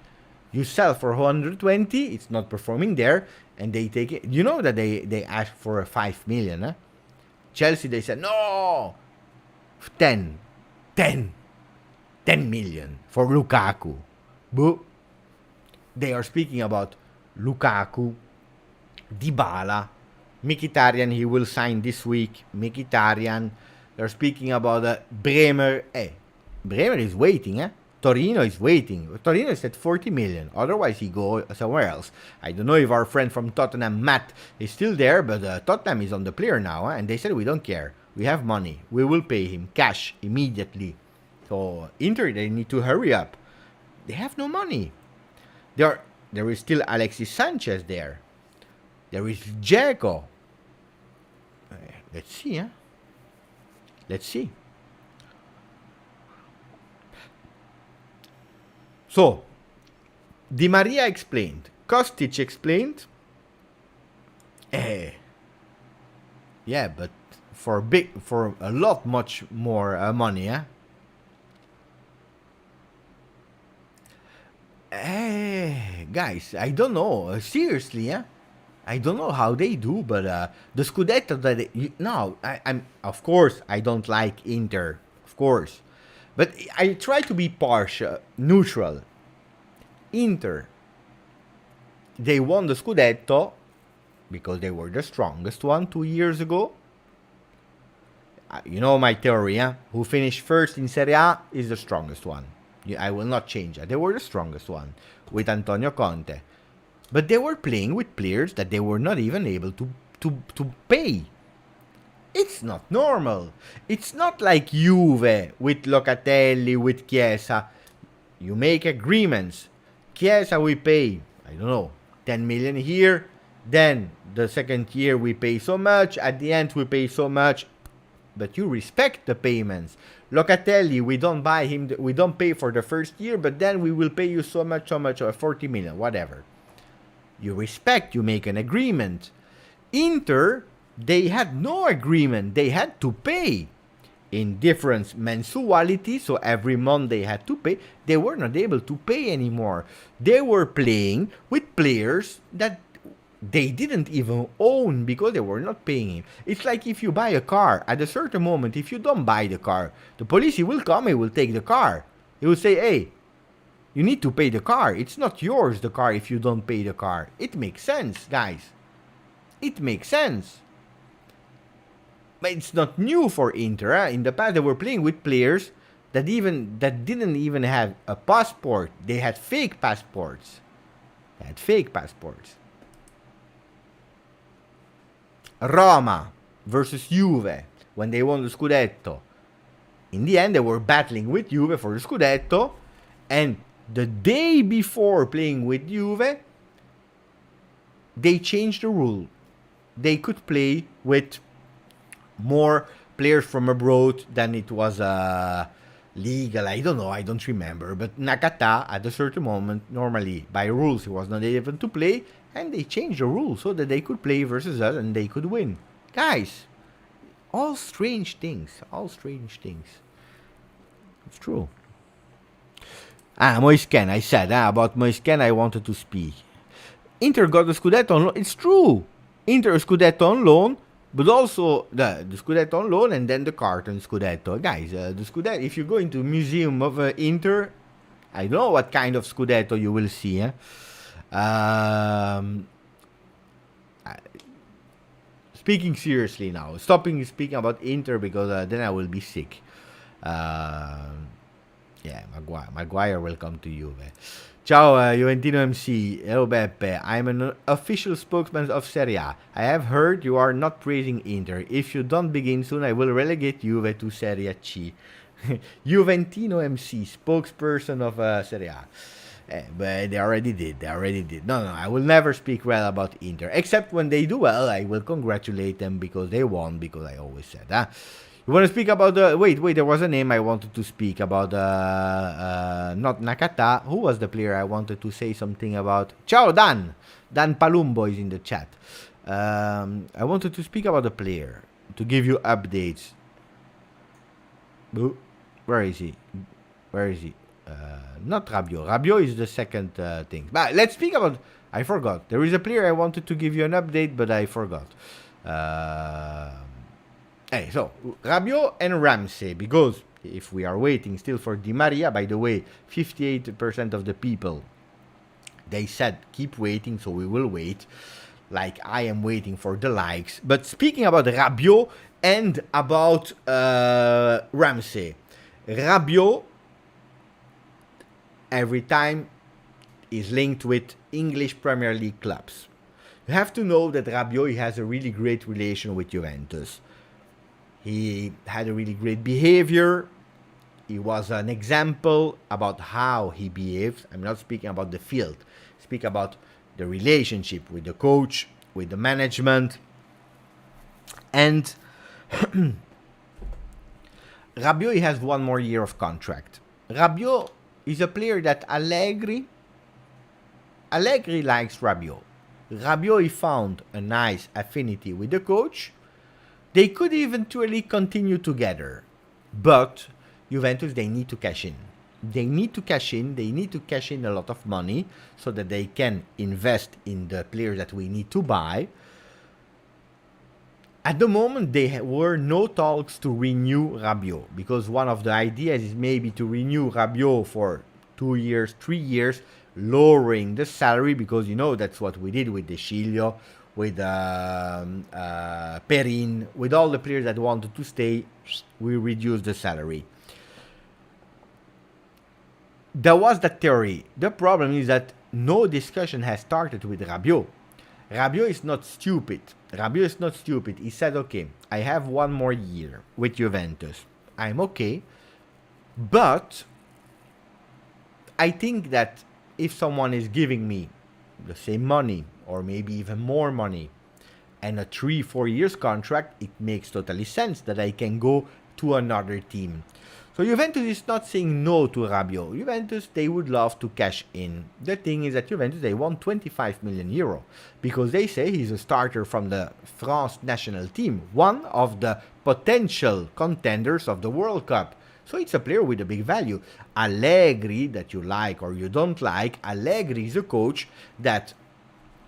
You sell for 120, it's not performing there, and they take it. You know that they asked for a 5 million, huh? Chelsea, they said, no, 10 million for Lukaku. But they are speaking about Lukaku, Dybala, Mkhitaryan, he will sign this week. Mkhitaryan. They're speaking about Bremer. Hey, Bremer is waiting, eh? Torino is waiting. Torino is at 40 million. Otherwise, he go somewhere else. I don't know if our friend from Tottenham, Matt, is still there, but Tottenham is on the player now, and they said, we don't care. We have money. We will pay him cash immediately. So, Inter, they need to hurry up. They have no money. There is still Alexis Sanchez there. There is Dzeko. Let's see, huh? Let's see. So, Di Maria explained. Kostic explained. Yeah, but for a lot much more money, huh? Guys, I don't know. Seriously, huh? I don't know how they do, but the Scudetto that I'm of course I don't like Inter, of course, but I try to be partial, neutral. Inter, they won the Scudetto because they were the strongest one 2 years ago. You know my theory, huh? Who finished first in Serie A is the strongest one. I will not change that. They were the strongest one with Antonio Conte. But they were playing with players that they were not even able to pay. It's not normal. It's not like Juve with Locatelli, with Chiesa. You make agreements. Chiesa we pay, I don't know, 10 million here. Then the second year we pay so much. At the end we pay so much. but you respect the payments. Locatelli, we don't buy him, we don't pay for the first year, but then we will pay you so much, or 40 million, whatever. You respect, you make an agreement. Inter, they had no agreement, they had to pay in different mensuality, so every month they had to pay. They were not able to pay anymore. They were playing with players that they didn't even own because they were not paying him. It's like if you buy a car, at a certain moment, if you don't buy the car, the police will come, he will take the car. He will say, hey, you need to pay the car. It's not yours, the car, if you don't pay the car. It makes sense, guys. It makes sense. But it's not new for Inter. In the past, they were playing with players that didn't even have a passport. They had fake passports. Roma versus Juve when they won the Scudetto. In the end, they were battling with Juve for the Scudetto, and the day before playing with Juve, they changed the rule. They could play with more players from abroad than it was legal. I don't know, I don't remember. But Nakata, at a certain moment, normally by rules, he was not able to play, and they changed the rules so that they could play versus us and they could win. Guys, all strange things. It's true. Moisken, I said about Moisken I wanted to speak. Inter got the Scudetto on loan. It's true. Inter Scudetto on loan, but also the Scudetto on loan and then the carton Scudetto. Guys, the Scudetto, if you go into museum of Inter, I don't know what kind of Scudetto you will see. Speaking seriously now, stopping speaking about Inter because then I will be sick. Maguire will come to Juve. Ciao Juventino MC. Hello Beppe. I'm an official spokesman of Serie A. I have heard you are not praising Inter. If you don't begin soon, I will relegate Juve to Serie C. Juventino MC, spokesperson of Serie A. But they already did. No, I will never speak well about Inter. Except when they do well, I will congratulate them because they won, because I always said, You want to speak about the... Wait, there was a name I wanted to speak about. Not Nakata. Who was the player I wanted to say something about? Ciao, Dan. Dan Palumbo is in the chat. I wanted to speak about the player, to give you updates. Where is he? Not Rabiot. Rabiot is the second thing. But let's speak about... I forgot. There is a player I wanted to give you an update, but I forgot. So, Rabiot and Ramsey, because if we are waiting still for Di Maria, by the way, 58% of the people, they said keep waiting, so we will wait, like I am waiting for the likes. But speaking about Rabiot and about Ramsey, Rabiot every time is linked with English Premier League clubs. You have to know that Rabiot has a really great relation with Juventus. He had a really great behavior. He was an example about how he behaves. I'm not speaking about the field. I speak about the relationship with the coach, with the management. And Rabiot has one more year of contract. Rabiot is a player that Allegri likes Rabiot. Rabiot found a nice affinity with the coach. They could eventually continue together, but Juventus, they need to cash in. They need to cash in a lot of money so that they can invest in the players that we need to buy. At the moment, there were no talks to renew Rabiot, because one of the ideas is maybe to renew Rabiot for 2 years, 3 years, lowering the salary, because you know that's what we did with De Sciglio, with Perin, with all the players that wanted to stay, we reduced the salary. There was that theory. The problem is that no discussion has started with Rabiot. Rabiot is not stupid. He said, okay, I have one more year with Juventus. I'm okay. But I think that if someone is giving me the same money, or maybe even more money, and a 3-4 years contract, it makes totally sense that I can go to another team. So Juventus is not saying no to Rabiot. Juventus, they would love to cash in. The thing is that Juventus, they want 25 million euro because they say he's a starter from the France national team, one of the potential contenders of the World Cup. So it's a player with a big value. Allegri, that you like or you don't like, Allegri is a coach that,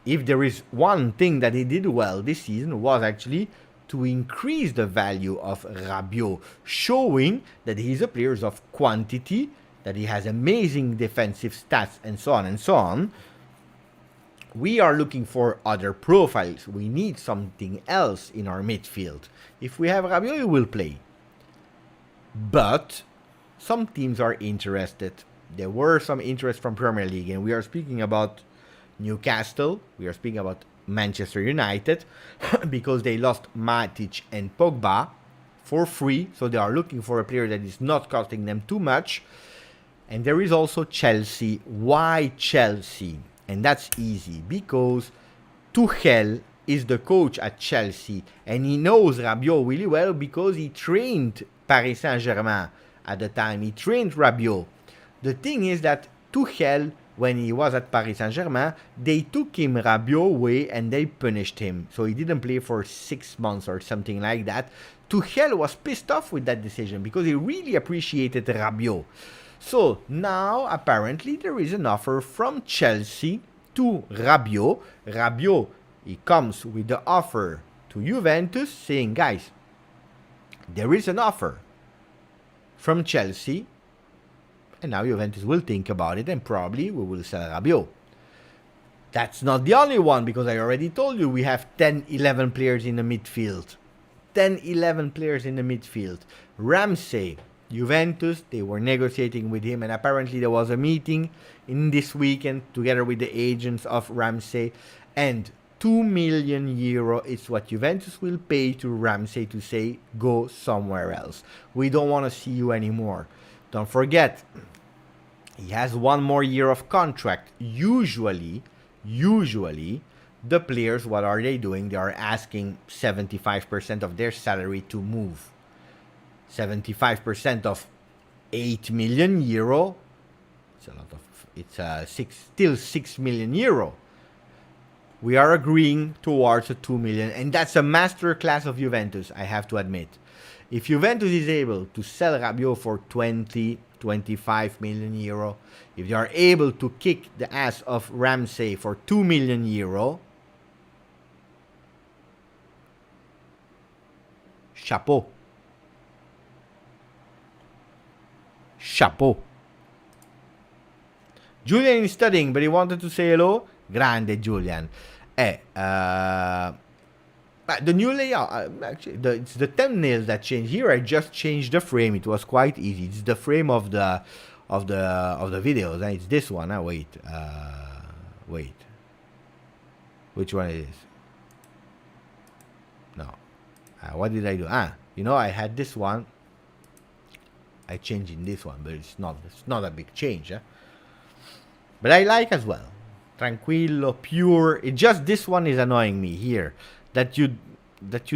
if there is one thing that he did well this season, was actually to increase the value of Rabiot, showing that he's a player of quantity, that he has amazing defensive stats, and so on and so on. We are looking for other profiles. We need something else in our midfield. If we have Rabiot, he will play. But some teams are interested. There were some interest from Premier League, and we are speaking about Newcastle, we are speaking about Manchester United, because they lost Matic and Pogba for free, so they are looking for a player that is not costing them too much. And there is also Chelsea. Why Chelsea? And that's easy, because Tuchel is the coach at Chelsea, and he knows Rabiot really well because he trained Paris Saint-Germain at the time. He trained Rabiot. The thing is that Tuchel, when he was at Paris Saint-Germain, they took him Rabiot away and they punished him. So he didn't play for 6 months or something like that. Tuchel was pissed off with that decision because he really appreciated Rabiot. So now apparently there is an offer from Chelsea to Rabiot. Rabiot, he comes with the offer to Juventus saying, guys, there is an offer from Chelsea. And now Juventus will think about it and probably we will sell Rabiot. That's not the only one, because I already told you we have 10-11 players in the midfield. 10-11 players in the midfield. Ramsey, Juventus, they were negotiating with him, and apparently there was a meeting in this weekend together with the agents of Ramsey, and 2 million euro is what Juventus will pay to Ramsey to say, go somewhere else. We don't want to see you anymore. Don't forget, he has 1 more year of contract. Usually, the players, what are they doing? They are asking 75% of their salary to move. 75% of 8 million euro. It's a lot of. It's still 6 million euro. We are agreeing towards a 2 million, and that's a masterclass of Juventus, I have to admit. If Juventus is able to sell Rabiot for 20-25 million euro, if they are able to kick the ass of Ramsey for 2 million euro, chapeau. Chapeau. Julian is studying, but he wanted to say hello. Grande Julian. The new layout, actually, it's the thumbnail that changed. Here I just changed the frame. It was quite easy. It's the frame of the videos. And it's this one. Wait. Which one it is? No. What did I do? I had this one. I changed in this one, but it's not a big change. But I like as well. Tranquillo, pure. It just, this one is annoying me here. That you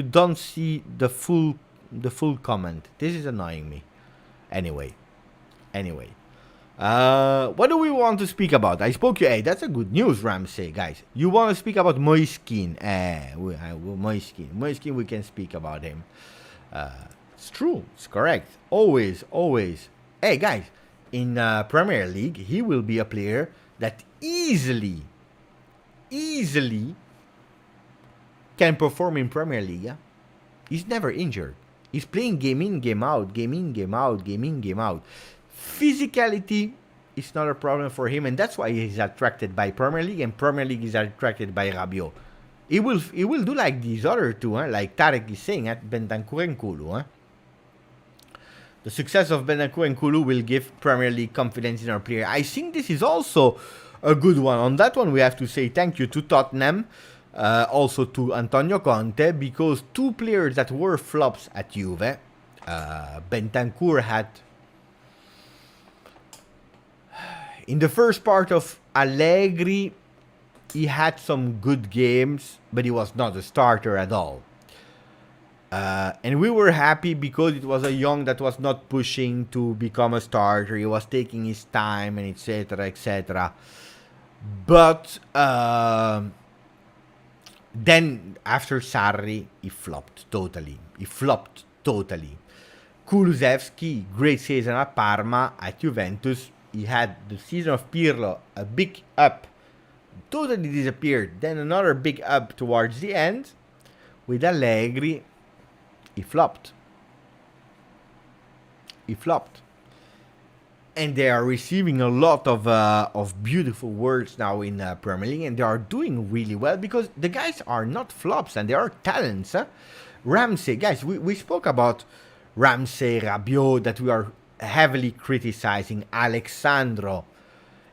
don't see the full comment. This is annoying me. Anyway. What do we want to speak about? I spoke to you. Hey, that's a good news, Ramsey, guys. You want to speak about Moiskin? Moiskin, we can speak about him. It's true. It's correct. Always. Hey, guys, in Premier League, he will be a player that easily can perform in Premier League. Yeah? He's never injured. He's playing game in, game out. Physicality is not a problem for him, and that's why he's attracted by Premier League, and Premier League is attracted by Rabiot. He will do like these other two, like Tarek is saying at Bentancur and Kulu. The success of Bentancur and Kulu will give Premier League confidence in our player. I think this is also a good one. On that one, we have to say thank you to Tottenham. Also to Antonio Conte, because 2 players that were flops at Juve, Bentancur had, in the first part of Allegri, he had some good games, but he was not a starter at all. And we were happy because it was a young that was not pushing to become a starter. He was taking his time and etc. etc. But then after Sarri, he flopped totally. Kulusevski, great season at Parma, at Juventus. He had the season of Pirlo, a big up, totally disappeared. Then another big up towards the end. With Allegri, he flopped. And they are receiving a lot of beautiful words now in Premier League, and they are doing really well because the guys are not flops and they are talents. Ramsey, guys, we spoke about Ramsey, Rabiot, that we are heavily criticizing. Alexandro.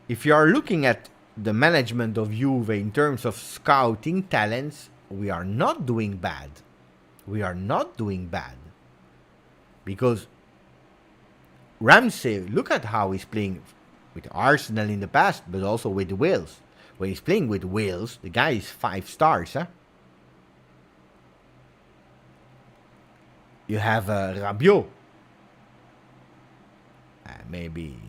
If you are looking at the management of Juve in terms of scouting talents, we are not doing bad. Because Ramsey, look at how he's playing with Arsenal in the past, but also with Wales. When he's playing with Wales, the guy is 5 stars. You have Rabiot. Maybe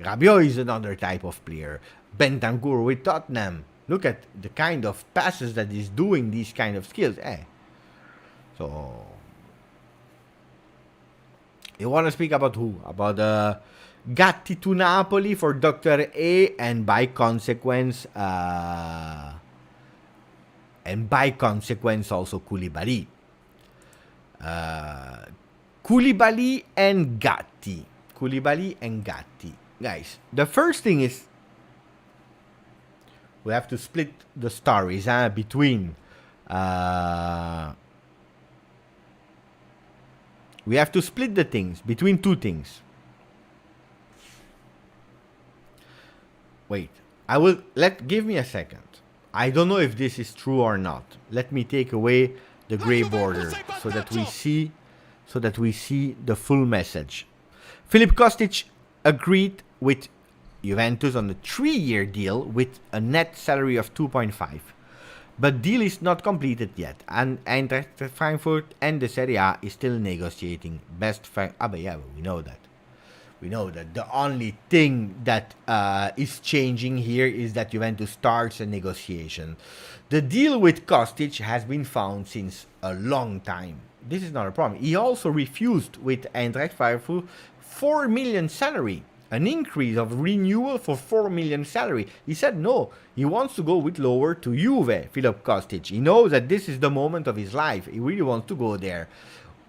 Rabiot is another type of player. Bentancur with Tottenham. Look at the kind of passes that he's doing, these kind of skills. So, you want to speak about who? About Gatti to Napoli for Dr. A, and by consequence also Koulibaly. Koulibaly and Gatti. Guys, the first thing is we have to split the stories between we have to split the things between two things. Wait, give me a second. I don't know if this is true or not. Let me take away the gray border so that we see the full message. Filip Kostic agreed with Juventus on a 3-year deal with a net salary of 2.5. But deal is not completed yet, and Eintracht Frankfurt and the Serie A is still negotiating. But yeah, we know that. The only thing that is changing here is that Juventus starts a negotiation. The deal with Kostic has been found since a long time. This is not a problem. He also refused with Eintracht Frankfurt 4 million salary. An increase of renewal for 4 million salary. He said no. He wants to go with lower to Juve, Filip Kostic. He knows that this is the moment of his life. He really wants to go there.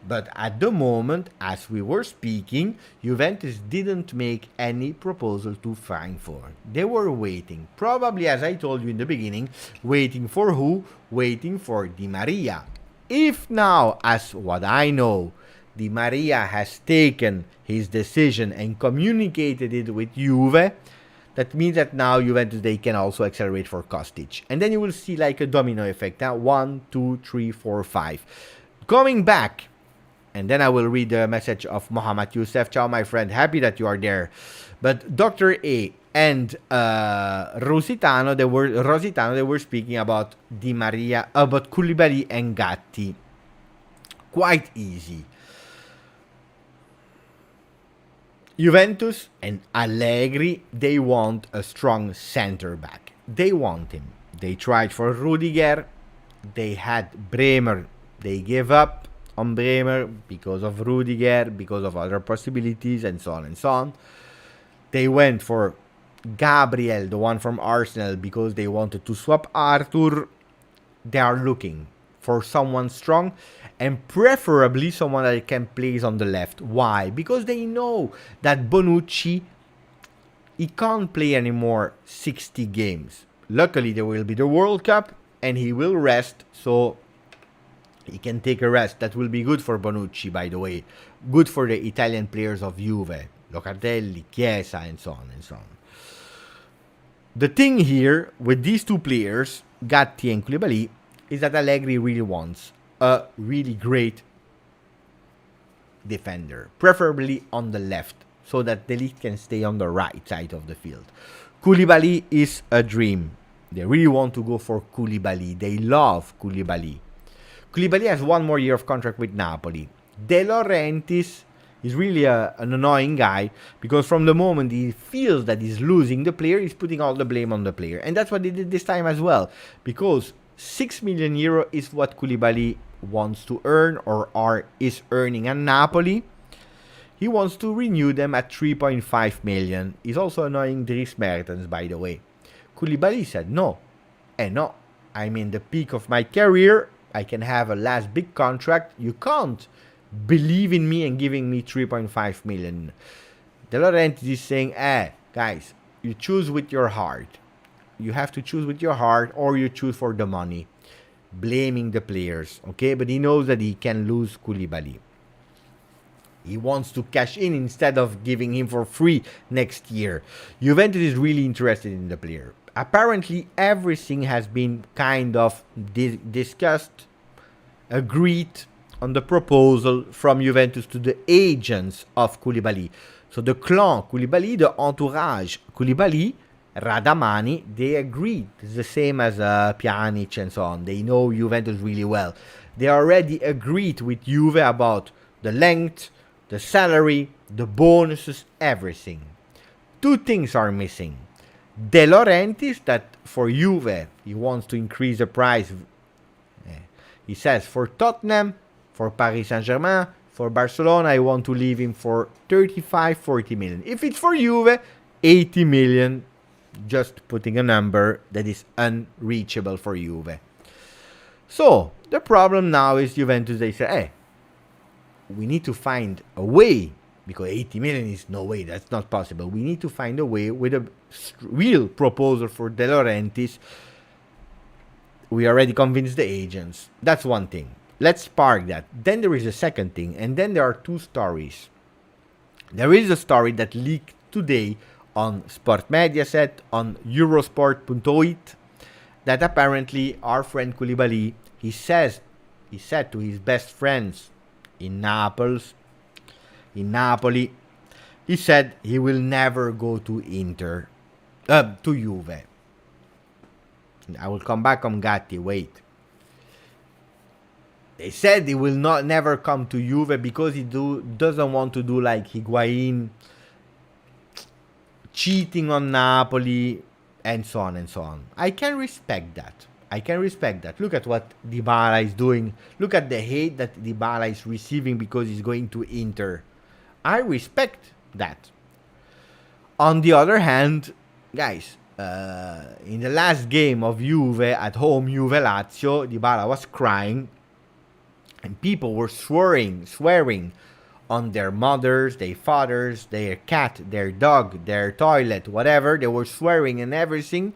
But at the moment, as we were speaking, Juventus didn't make any proposal to Frankfurt. They were waiting. Probably, as I told you in the beginning, waiting for who? Waiting for Di Maria. If now, as what I know, Di Maria has taken his decision and communicated it with Juve, that means that now Juventus, they can also accelerate for Kostic. And then you will see like a domino effect. 1, 2, 3, 4, 5. Coming back, and then I will read the message of Mohamed Youssef. Ciao, my friend. Happy that you are there. But Dr. A and Rositano, they were speaking about Di Maria, about Koulibaly and Gatti. Quite easy. Juventus and Allegri, they want a strong center back. They want him. They tried for Rudiger. They had Bremer. They gave up on Bremer because of Rudiger, because of other possibilities, and so on and so on. They went for Gabriel, the one from Arsenal, because they wanted to swap Arthur. They are looking for someone strong, and preferably someone that can play on the left. Why? Because they know that Bonucci, he can't play anymore 60 games. Luckily, there will be the World Cup, and he will rest, so he can take a rest. That will be good for Bonucci, by the way. Good for the Italian players of Juve. Locatelli, Chiesa, and so on and so on. The thing here with these two players, Gatti and Koulibaly, is that Allegri really wants a really great defender, preferably on the left, so that the Ligt can stay on the right side of the field. Koulibaly is a dream. They really want to go for Koulibaly. They love Koulibaly. Koulibaly has 1 more year of contract with Napoli. De Laurentiis is really an annoying guy, because from the moment he feels that he's losing the player, he's putting all the blame on the player. And that's what he did this time as well, because 6 million euro is what Koulibaly wants to earn, or is earning at Napoli. He wants to renew them at 3.5 million. He's also annoying Dries Mertens, by the way. Koulibaly said no. No, I'm in the peak of my career. I can have a last big contract. You can't believe in me and giving me 3.5 million. De Laurentiis is saying, guys, you choose with your heart. You have to choose with your heart, or you choose for the money. Blaming the players, okay? But he knows that he can lose Koulibaly. He wants to cash in instead of giving him for free next year. Juventus is really interested in the player. Apparently, everything has been kind of discussed, agreed on the proposal from Juventus to the agents of Koulibaly. So the clan Koulibaly, the entourage Koulibaly, Radamani, they agreed. It's the same as Pjanic and so on. They know Juventus really well. They already agreed with Juve about the length, the salary, the bonuses, everything. 2 things are missing. De Laurentiis, that for Juve, he wants to increase the price. He says for Tottenham, for Paris Saint-Germain, for Barcelona, I want to leave him for 35, 40 million. If it's for Juve, 80 million. Just putting a number that is unreachable for Juve. So, the problem now is Juventus, they say, we need to find a way, because 80 million is no way, that's not possible. We need to find a way with a real proposal for De Laurentiis. We already convinced the agents. That's one thing. Let's park that. Then there is a second thing, and then there are 2 stories. There is a story that leaked today on Sport Mediaset, on Eurosport.it, that apparently our friend Koulibaly, he said to his best friends in Napoli, he said he will never go to to Juve. I will come back on Gatti, wait. They said he will never come to Juve because he doesn't want to do like Higuain, cheating on Napoli, and so on and so on. I can respect that. Look at what Dybala is doing. Look at the hate that Dybala is receiving because he's going to Inter. I respect that. On the other hand, guys, in the last game of Juve at home, Juve-Lazio, Dybala was crying, and people were swearing on their mothers, their fathers, their cat, their dog, their toilet, whatever. They were swearing and everything.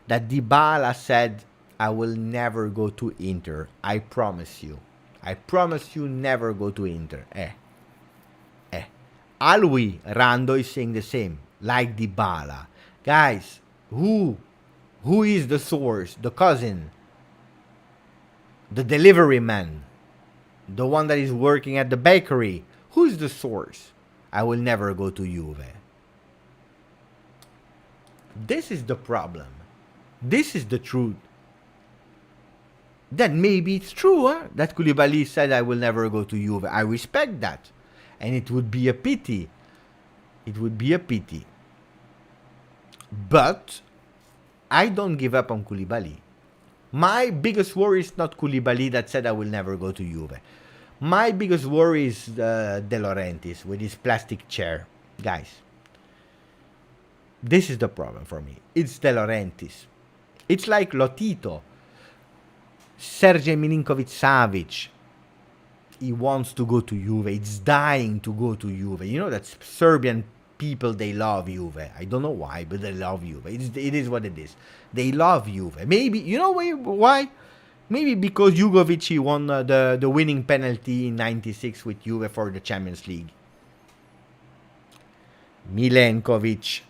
That Dybala said, I will never go to Inter. I promise you. Never go to Inter. Alwi Rando is saying the same. Like Dybala. Guys, who is the source? The cousin? The delivery man? The one that is working at the bakery? Who's the source? I will never go to Juve. This is the problem. This is the truth. Then maybe it's true, that Koulibaly said I will never go to Juve. I respect that. And it would be a pity. But I don't give up on Koulibaly. My biggest worry is not Koulibaly that said I will never go to Juve. My biggest worry is De Laurentiis with his plastic chair. Guys, this is the problem for me. It's De Laurentiis. It's like Lotito. Sergej Milinkovic-Savic. He wants to go to Juve. It's dying to go to Juve. You know that Serbian people, they love Juve. I don't know why, but they love Juve. It is what it is. They love Juve. Maybe, you know why? Maybe because Jugovic, he won the winning penalty in 96 with Juve for the Champions League. Milenkovic,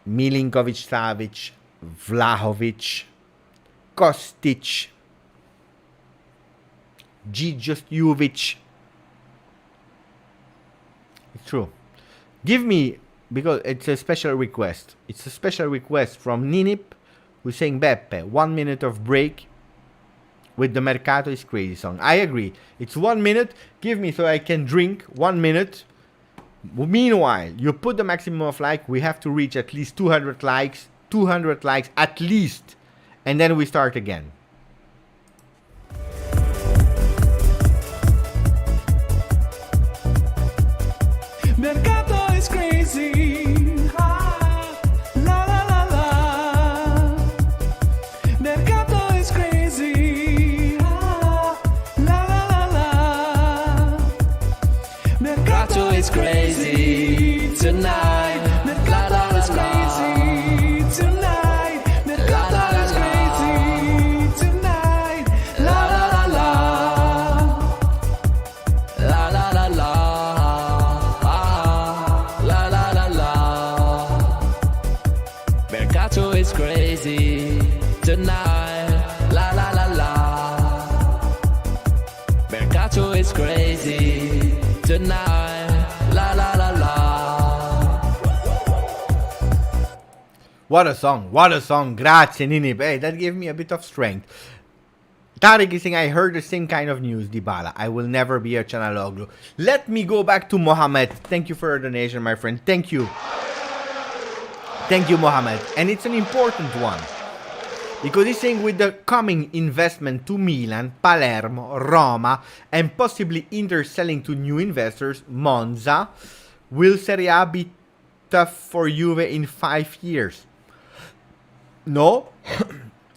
Milinkovic-Savic, Vlahovic, Kostic, GJustjuve. It's true. Give me, because it's a special request. It's a special request from Ninip who's saying, Beppe, 1 minute of break with the Mercato is crazy song. I agree. It's 1 minute. Give me so I can drink 1 minute. Meanwhile, you put the maximum of like. We have to reach at least 200 likes. 200 likes at least. And then we start again. Mercato is crazy. Ah, la la la la. Mercato is crazy. Ah, la la la la. Mercato is crazy tonight. Mercato is crazy tonight. Mercato is crazy tonight. La la la la. La la la la. Mercato is crazy tonight. La la la la. Mercato is crazy tonight. La la la la. What a song. What a song. Grazie, Nini. Hey, that gave me a bit of strength. Tarek is saying, I heard the same kind of news, Dybala. I will never be a Canaloglu. Let me go back to Mohamed. Thank you for your donation, my friend. Thank you. Thank you, Mohamed. And it's an important one. Because he's saying with the coming investment to Milan, Palermo, Roma, and possibly Inter selling to new investors, Monza, will Serie A be tough for Juve in 5 years? No.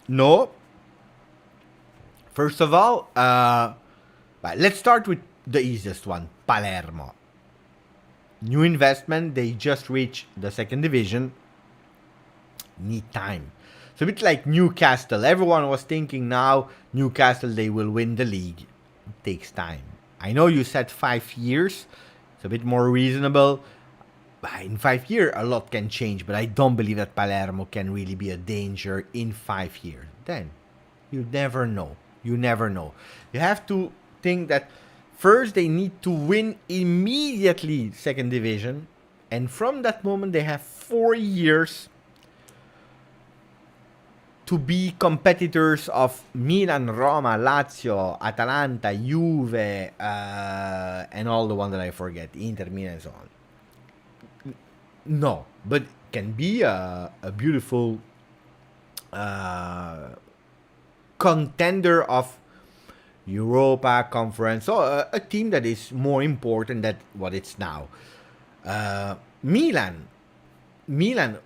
No. First of all, let's start with the easiest one, Palermo. New investment, they just reached the second division. Need time. It's a bit like Newcastle. Everyone was thinking now Newcastle, they will win the league. It takes time. I know you said 5 years. It's a bit more reasonable. In 5 years, a lot can change. But I don't believe that Palermo can really be a danger in 5 years. Then, you never know. You never know. You have to think that first they need to win immediately second division. And from that moment, they have 4 years to be competitors of Milan, Roma, Lazio, Atalanta, Juve, and all the ones that I forget, Inter, Milan, and so on. No, but can be a beautiful contender of Europa Conference, so a team that is more important than what it's now. Milan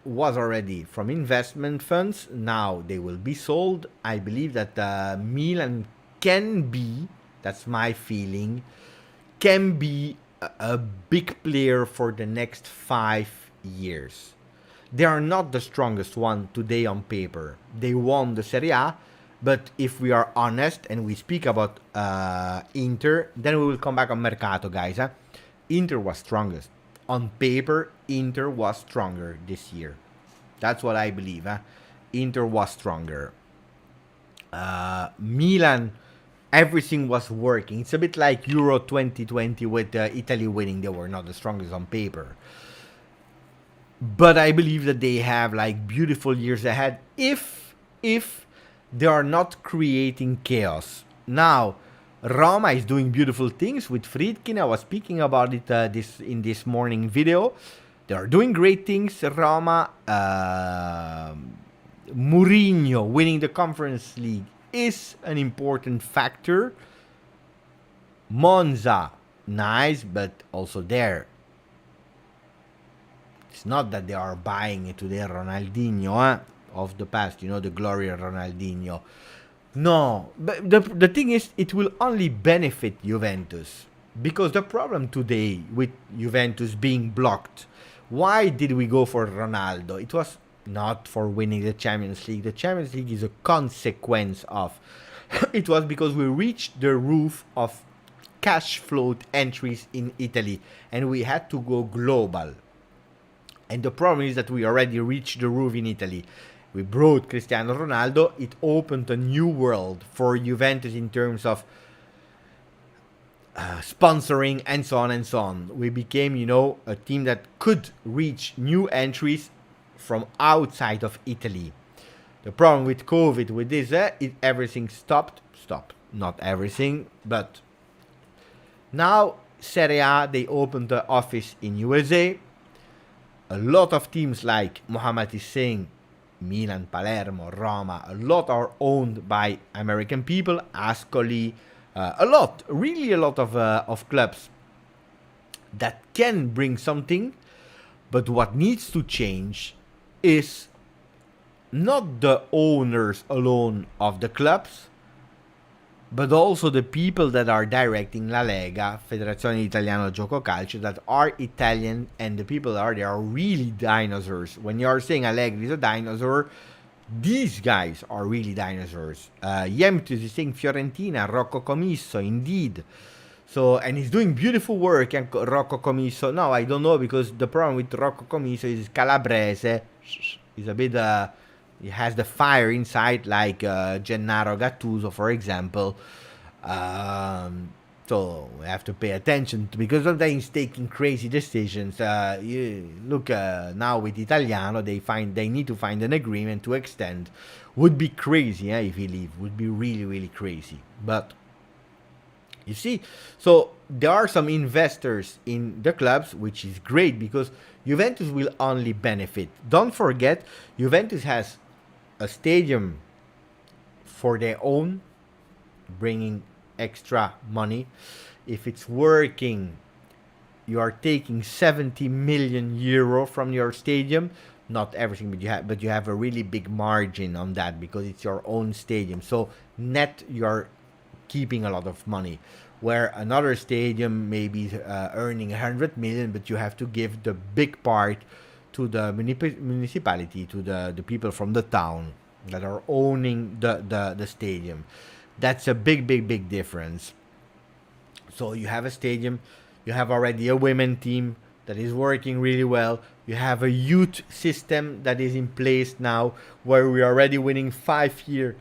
was already from investment funds. Now they will be sold. I believe that Milan can be, that's my feeling, can be a big player for the next 5 years. They are not the strongest one today on paper. They won the Serie A, but if we are honest and we speak about Inter, then we will come back on Mercato, guys. Inter was strongest. On paper, Inter was stronger this year. That's what I believe. Inter was stronger. Milan, everything was working. It's a bit like Euro 2020 with Italy winning. They were not the strongest on paper. But I believe that they have like beautiful years ahead if they are not creating chaos. Now, Roma is doing beautiful things with Friedkin. I was speaking about it in this morning video. They are doing great things. Roma, Mourinho winning the Conference League is an important factor. Monza, nice, but also there. It's not that they are buying into their Ronaldinho of the past, the glory of Ronaldinho. No, but the thing is, it will only benefit Juventus. Because the problem today with Juventus being blocked, why did we go for Ronaldo? It was not for winning the Champions League. The Champions League is a consequence of. It was because we reached the roof of cash float entries in Italy. And we had to go global. And the problem is that we already reached the roof in Italy. We brought Cristiano Ronaldo. It opened a new world for Juventus in terms of sponsoring and so on and so on. We became, a team that could reach new entries from outside of Italy. The problem with COVID, with this, everything stopped. Not everything, but now Serie A, they opened the office in USA. A lot of teams, like Mohammed is saying, Milan, Palermo, Roma, a lot are owned by American people. Ascoli, really a lot of clubs that can bring something. But what needs to change is not the owners alone of the clubs, but also the people that are directing La Lega, Federazione Italiana Gioco Calcio, that are Italian, and the people that are there are really dinosaurs. When you are saying Allegri is a dinosaur, these guys are really dinosaurs. Juventus is saying Fiorentina, Rocco Commisso, indeed. So, and he's doing beautiful work, and Rocco Commisso. No, I don't know, because the problem with Rocco Commisso is Calabrese. He's a bit... he has the fire inside, like Gennaro Gattuso, for example. So we have to pay attention to, because sometimes he's taking crazy decisions. Look, now with Italiano, they need to find an agreement to extend. Would be crazy if he leave. Would be really, really crazy. But you see, so there are some investors in the clubs, which is great, because Juventus will only benefit. Don't forget, Juventus has a stadium for their own, bringing extra money. If it's working, you are taking 70 million euro from your stadium. Not everything, but you have a really big margin on that, because it's your own stadium. So net, you're keeping a lot of money, where another stadium may be earning 100 million, but you have to give the big part to the municipality, to the people from the town that are owning the stadium. That's a big difference. So you have a stadium, you have already a women team that is working really well. You have a youth system that is in place now, where we are already winning 5 years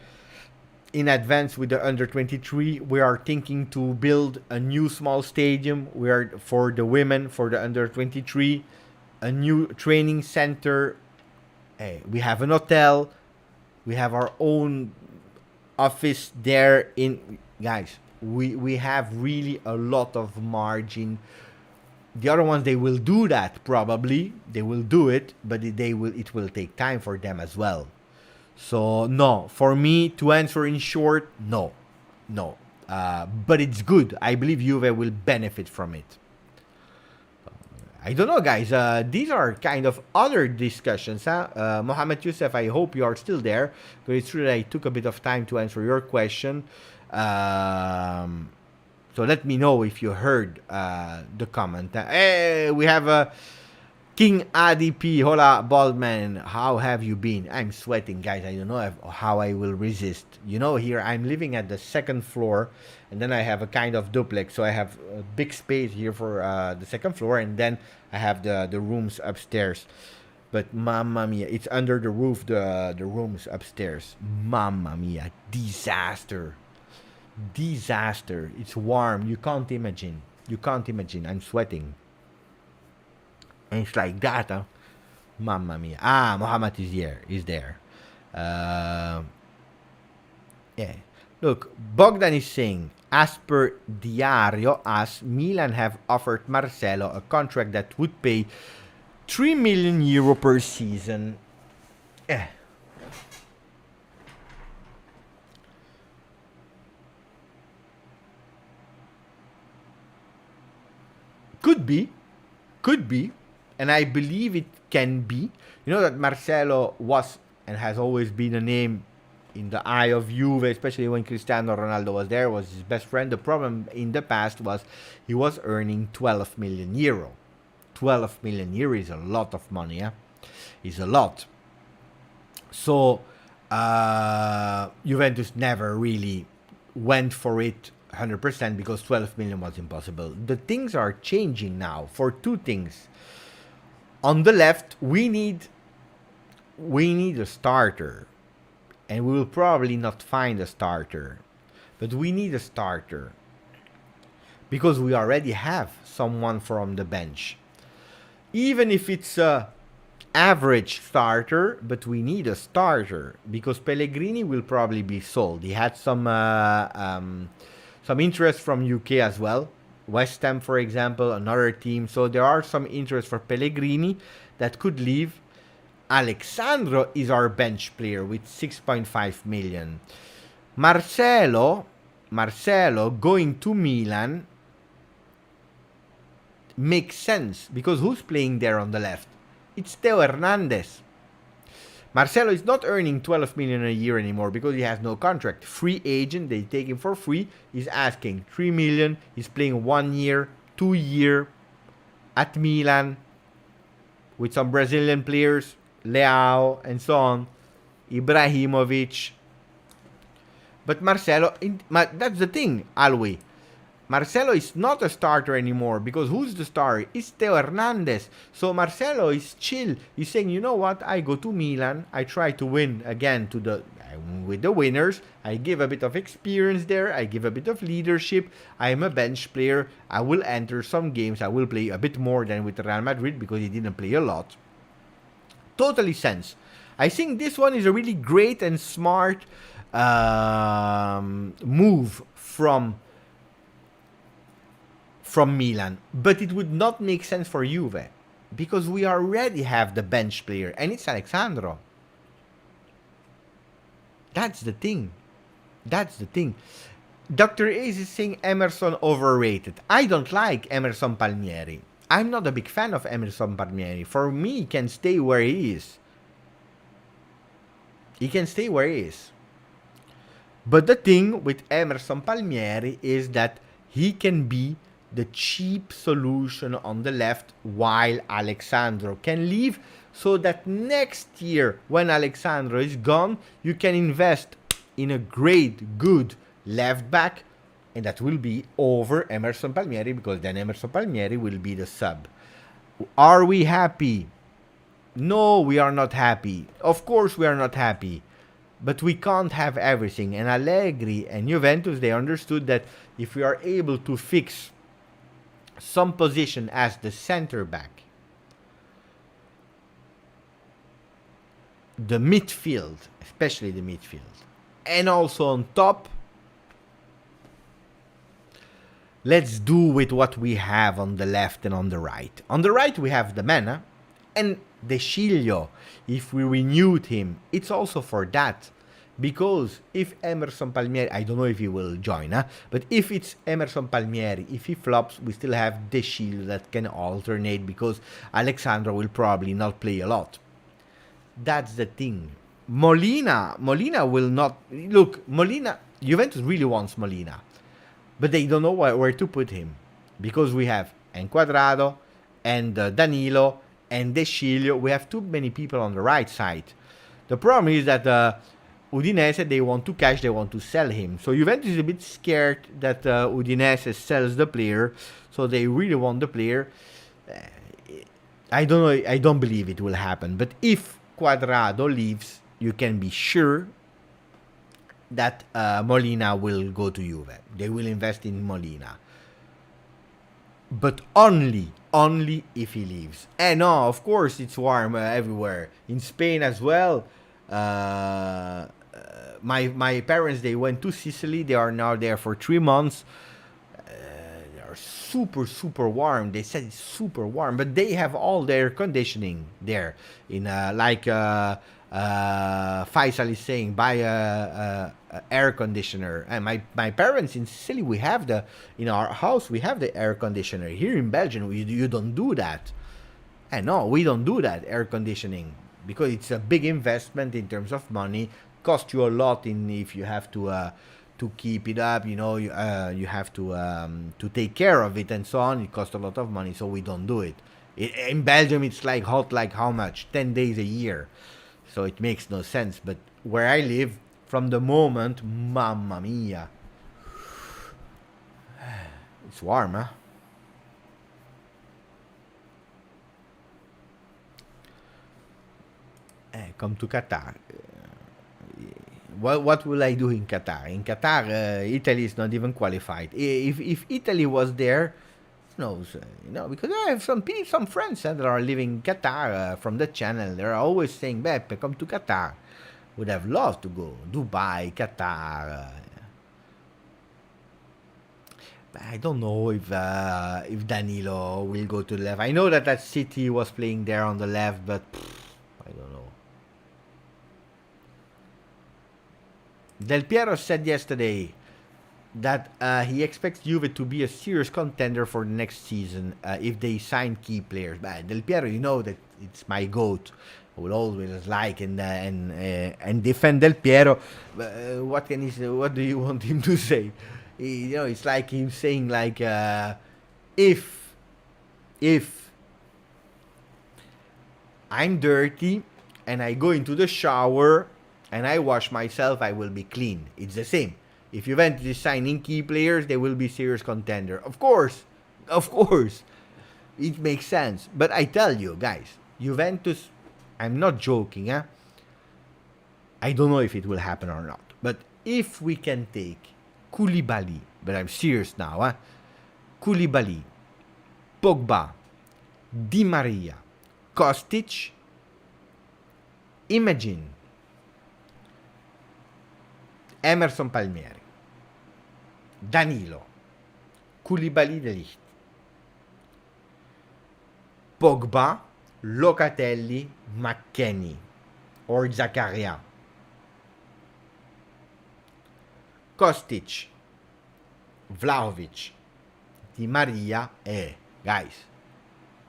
in advance with the under 23. We are thinking to build a new small stadium. We are for the women, for the under 23, a new training center. We have an hotel. We have our own office there. In guys, we have really a lot of margin. The other ones, they will do that probably. They will do it, but it will take time for them as well. So no, for me, to answer in short, no. But it's good. I believe Juve will benefit from it. I don't know, guys. These are kind of other discussions. Mohammed Youssef, I hope you are still there, because it's true that I took a bit of time to answer your question. So let me know if you heard the comment. We have King ADP. Hola, Baldman. How have you been? I'm sweating, guys. I don't know how I will resist. You know, here I'm living at the second floor, and then I have a kind of duplex. So I have a big space here for the second floor, and then I have the rooms upstairs. But mamma mia, it's under the roof, the rooms upstairs. Mamma mia, disaster. It's warm. You can't imagine. I'm sweating. And it's like that, huh? Mamma mia. Mohammed is there. Yeah. Look, Bogdan is saying, as per Diario, Milan have offered Marcelo a contract that would pay 3 million euro per season. Could be. And I believe it can be. You know that Marcelo was and has always been a name in the eye of Juve, especially when Cristiano Ronaldo was there, was his best friend. The problem in the past was he was earning 12 million euro. 12 million euro is a lot of money, yeah? It's a lot. So, Juventus never really went for it 100%, because 12 million was impossible. The things are changing now for two things. On the left, we need a starter, and we will probably not find a starter, but we need a starter because we already have someone from the bench. Even if it's average starter, but we need a starter because Pellegrini will probably be sold. He had some interest from UK as well. West Ham, for example, another team. So there are some interest for Pellegrini that could leave. Alexandro is our bench player with 6.5 million. Marcelo going to Milan makes sense because who's playing there on the left? It's Theo Hernandez. Marcelo is not earning 12 million a year anymore because he has no contract. Free agent, they take him for free. He's asking 3 million. He's playing 1 year, 2 year at Milan with some Brazilian players, Leao and so on, Ibrahimovic. But Marcelo, that's the thing, Alwi. Marcelo is not a starter anymore because who's the star? It's Theo Hernandez. So Marcelo is chill. He's saying, you know what? I go to Milan. I try to win again with the winners. I give a bit of experience there. I give a bit of leadership. I am a bench player. I will enter some games. I will play a bit more than with Real Madrid because he didn't play a lot. Totally sense. I think this one is a really great and smart move from Milan, but it would not make sense for Juve because we already have the bench player and it's Alexandro. That's the thing. Dr. Ace is saying Emerson overrated. I don't like Emerson Palmieri. I'm not a big fan of Emerson Palmieri. For me, he can stay where he is. But the thing with Emerson Palmieri is that he can be the cheap solution on the left while Alexandro can leave, so that next year when Alexandro is gone, you can invest in a great, good left back, and that will be over Emerson Palmieri because then Emerson Palmieri will be the sub. Are we happy? No, we are not happy. Of course we are not happy. But we can't have everything. And Allegri and Juventus, they understood that if we are able to fix some position as the center back, the midfield, especially the midfield, and also on top, let's do with what we have on the left and on the right. On the right, we have the Mena and De Sciglio. If we renewed him, it's also for that. Because if Emerson Palmieri, I don't know if he will join, but if it's Emerson Palmieri, if he flops, we still have De Sciglio that can alternate because Alexandro will probably not play a lot. That's the thing. Molina will not... Look, Juventus really wants Molina. But they don't know where to put him. Because we have Cuadrado and Danilo and De Sciglio. We have too many people on the right side. The problem is that Udinese, they want to cash, they want to sell him. So Juventus is a bit scared that Udinese sells the player. So they really want the player. I don't know, I don't believe it will happen. But if Cuadrado leaves, you can be sure that Molina will go to Juve. They will invest in Molina. But only if he leaves. And no, of course, it's warm everywhere. In Spain as well. My parents, they went to Sicily. They are now there for 3 months. They are super warm. They said it's super warm, but they have all the air conditioning there. In Faisal is saying, buy a air conditioner. And my parents in Sicily, we have in our house we have the air conditioner. Here in Belgium, you don't do that. And no, we don't do that air conditioning because it's a big investment in terms of money. Cost you a lot if you have to keep it up. You know, you have to take care of it and so on. It costs a lot of money, so we don't do it. In Belgium, it's like hot, like how much? 10 days a year. So it makes no sense. But where I live, from the moment, mamma mia, it's warm, huh? Come to Qatar. What will I do in Qatar? In Qatar, Italy is not even qualified. If Italy was there, knows? Because I have some friends that are living in Qatar from the channel. They're always saying, Beppe, come to Qatar. Would have loved to go. Dubai, Qatar. But I don't know if Danilo will go to the left. I know that City was playing there on the left, but I don't know. Del Piero said yesterday that he expects Juve to be a serious contender for the next season if they sign key players. But Del Piero, you know that it's my goat. I will always like and defend Del Piero. What can he say? What do you want him to say? It's like him saying like, if I'm dirty and I go into the shower and I wash myself, I will be clean. It's the same. If Juventus is signing key players, they will be serious contender. Of course. It makes sense. But I tell you, guys, Juventus, I'm not joking, huh? I don't know if it will happen or not. But if we can take Koulibaly, but I'm serious now, huh? Koulibaly, Pogba, Di Maria, Kostic, imagine Emerson Palmieri, Danilo, Koulibaly, Ligt, Pogba, Locatelli, McKennie, or Zakaria, Kostic, Vlahovic, Di Maria, guys,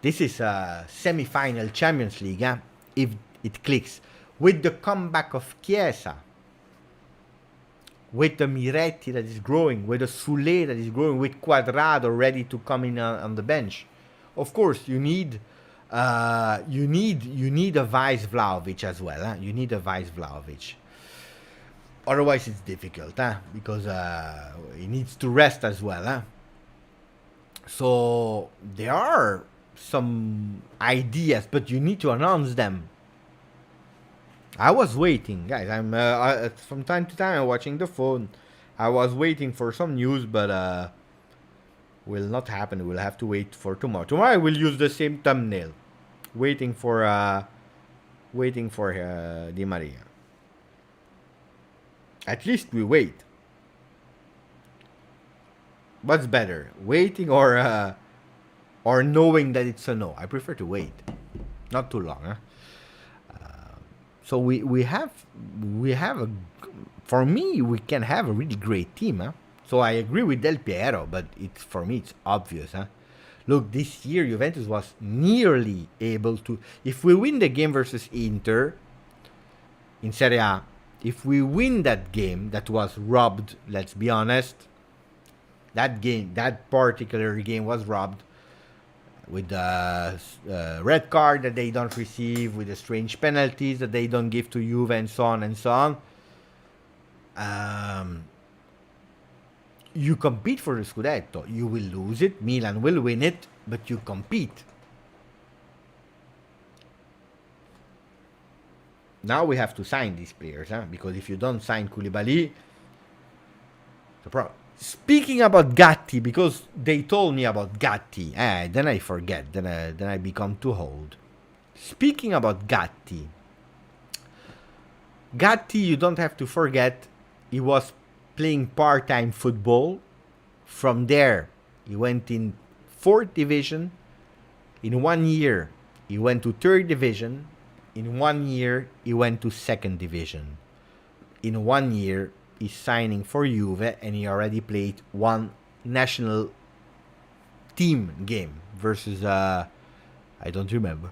this is a semi-final Champions League, huh? If it clicks. With the comeback of Chiesa, with the Miretti that is growing, with the Sule that is growing, with Cuadrado ready to come in on the bench. Of course, you need a vice Vlahovic as well. Huh? You need a vice Vlahovic. Otherwise, it's difficult, huh? Because he needs to rest as well. Huh? So there are some ideas, but you need to announce them. I was waiting, guys. I'm from time to time I'm watching the phone. I was waiting for some news, but will not happen. We'll have to wait for tomorrow. Tomorrow I will use the same thumbnail, waiting for Di Maria. At least we wait. What's better, waiting or knowing that it's a no? I prefer to wait, not too long, huh? So we have for me, we can have a really great team, huh? So I agree with Del Piero, but for me it's obvious, huh? Look, this year Juventus was nearly able to, if we win the game versus Inter in Serie A, if we win that game that was robbed, let's be honest, that particular game was robbed, with the red card that they don't receive, with the strange penalties that they don't give to Juve, and so on and so on. You compete for the Scudetto. You will lose it. Milan will win it, but you compete. Now we have to sign these players, huh? Because if you don't sign Koulibaly, the problem. Speaking about Gatti, because they told me about Gatti, then I forget, then I become too old. Speaking about Gatti, you don't have to forget, he was playing part-time football. From there, he went in 4th division. In 1 year, he went to 3rd division. In 1 year, he went to 2nd division. In 1 year, he's signing for Juve, and he already played 1 national team game versus I don't remember,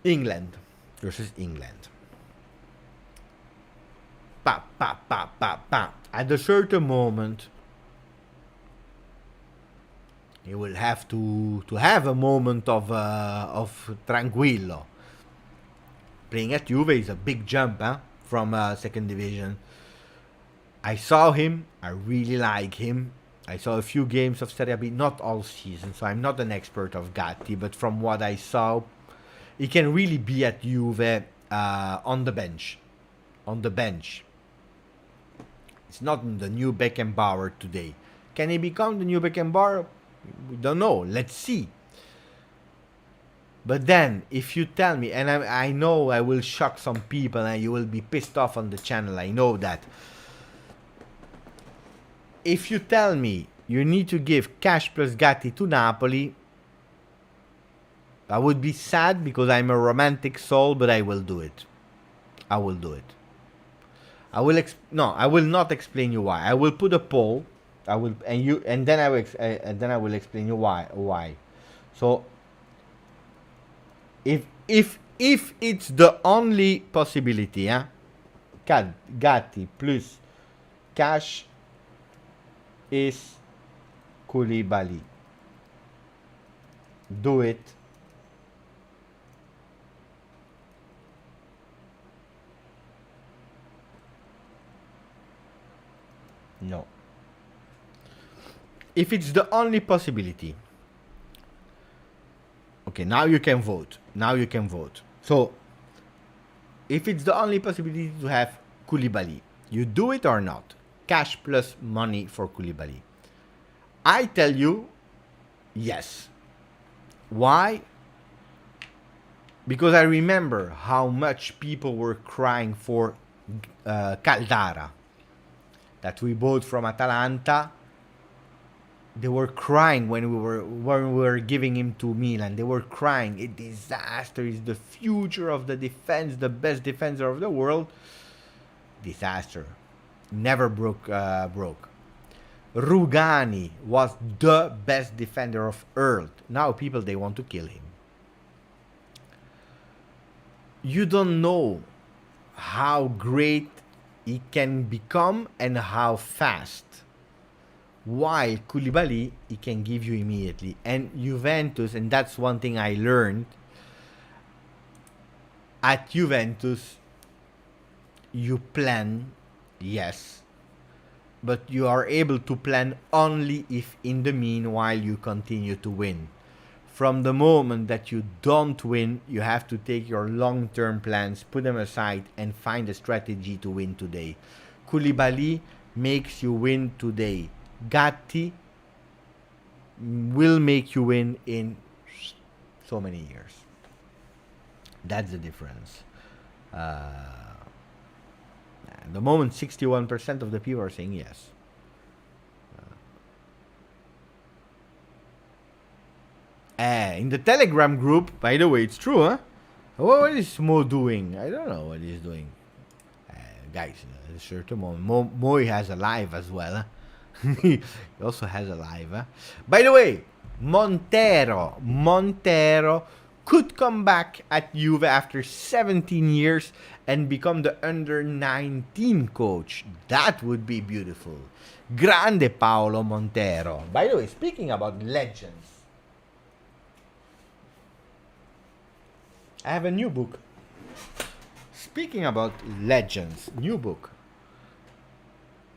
England versus England. At a certain moment, he will have to have a moment of tranquillo. Playing at Juve is a big jump, huh? From 2nd division. I saw him. I really like him. I saw a few games of Serie B, not all season, so I'm not an expert of Gatti, but from what I saw, he can really be at Juve on the bench. It's not the new Beckenbauer today. Can he become the new Beckenbauer? We don't know. Let's see. But then, if you tell me, and I know I will shock some people and you will be pissed off on the channel, I know that. If you tell me you need to give cash plus Gatti to Napoli, I would be sad because I'm a romantic soul, but I will do it. I will do it. I will I will not explain you why. I will put a poll. I will then I will explain you why. So if it's the only possibility, Gatti plus cash is Koulibaly. Do it. No. If it's the only possibility. Okay, now you can vote. So, if it's the only possibility to have Koulibaly, you do it or not? Cash plus money for Koulibaly. I tell you, yes. Why? Because I remember how much people were crying for Caldara that we bought from Atalanta. They were crying when we were giving him to Milan. They were crying. A disaster. Is the future of the defense, the best defender of the world. Disaster. Never broke. Rugani was the best defender of Earth. Now people, they want to kill him. You don't know how great he can become and how fast. While Koulibaly, he can give you immediately. And Juventus, and that's one thing I learned. At Juventus, you plan, yes. But you are able to plan only if in the meanwhile you continue to win. From the moment that you don't win, you have to take your long-term plans, put them aside, and find a strategy to win today. Koulibaly makes you win today. Gatti will make you win in so many years. That's the difference. At the moment, 61% of the people are saying yes. In the Telegram group, by the way, it's true, huh? What is Mo doing? I don't know what he's doing. Guys, at a certain moment, Mo has a live as well, huh? He also has a live, huh? By the way, Montero could come back at Juve after 17 years and become the under-19 coach. That would be beautiful. Grande Paolo Montero. By the way, speaking about legends, I have a new book. Speaking about legends, new book.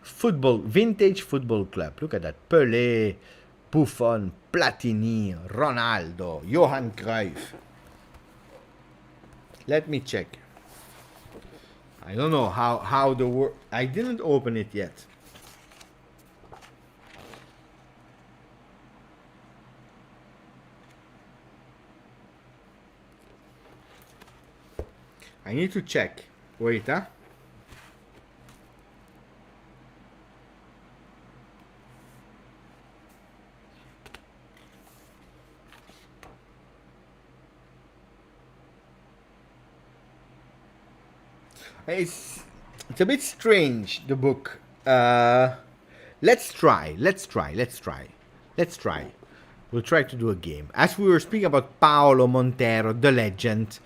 Vintage football club. Look at that. Pelé, Buffon, Platini, Ronaldo, Johan Cruyff. Let me check. I don't know how the word. I didn't open it yet. I need to check. Wait, huh? It's a bit strange, the book. Let's try. We'll try to do a game. As we were speaking about Paolo Montero, the legend,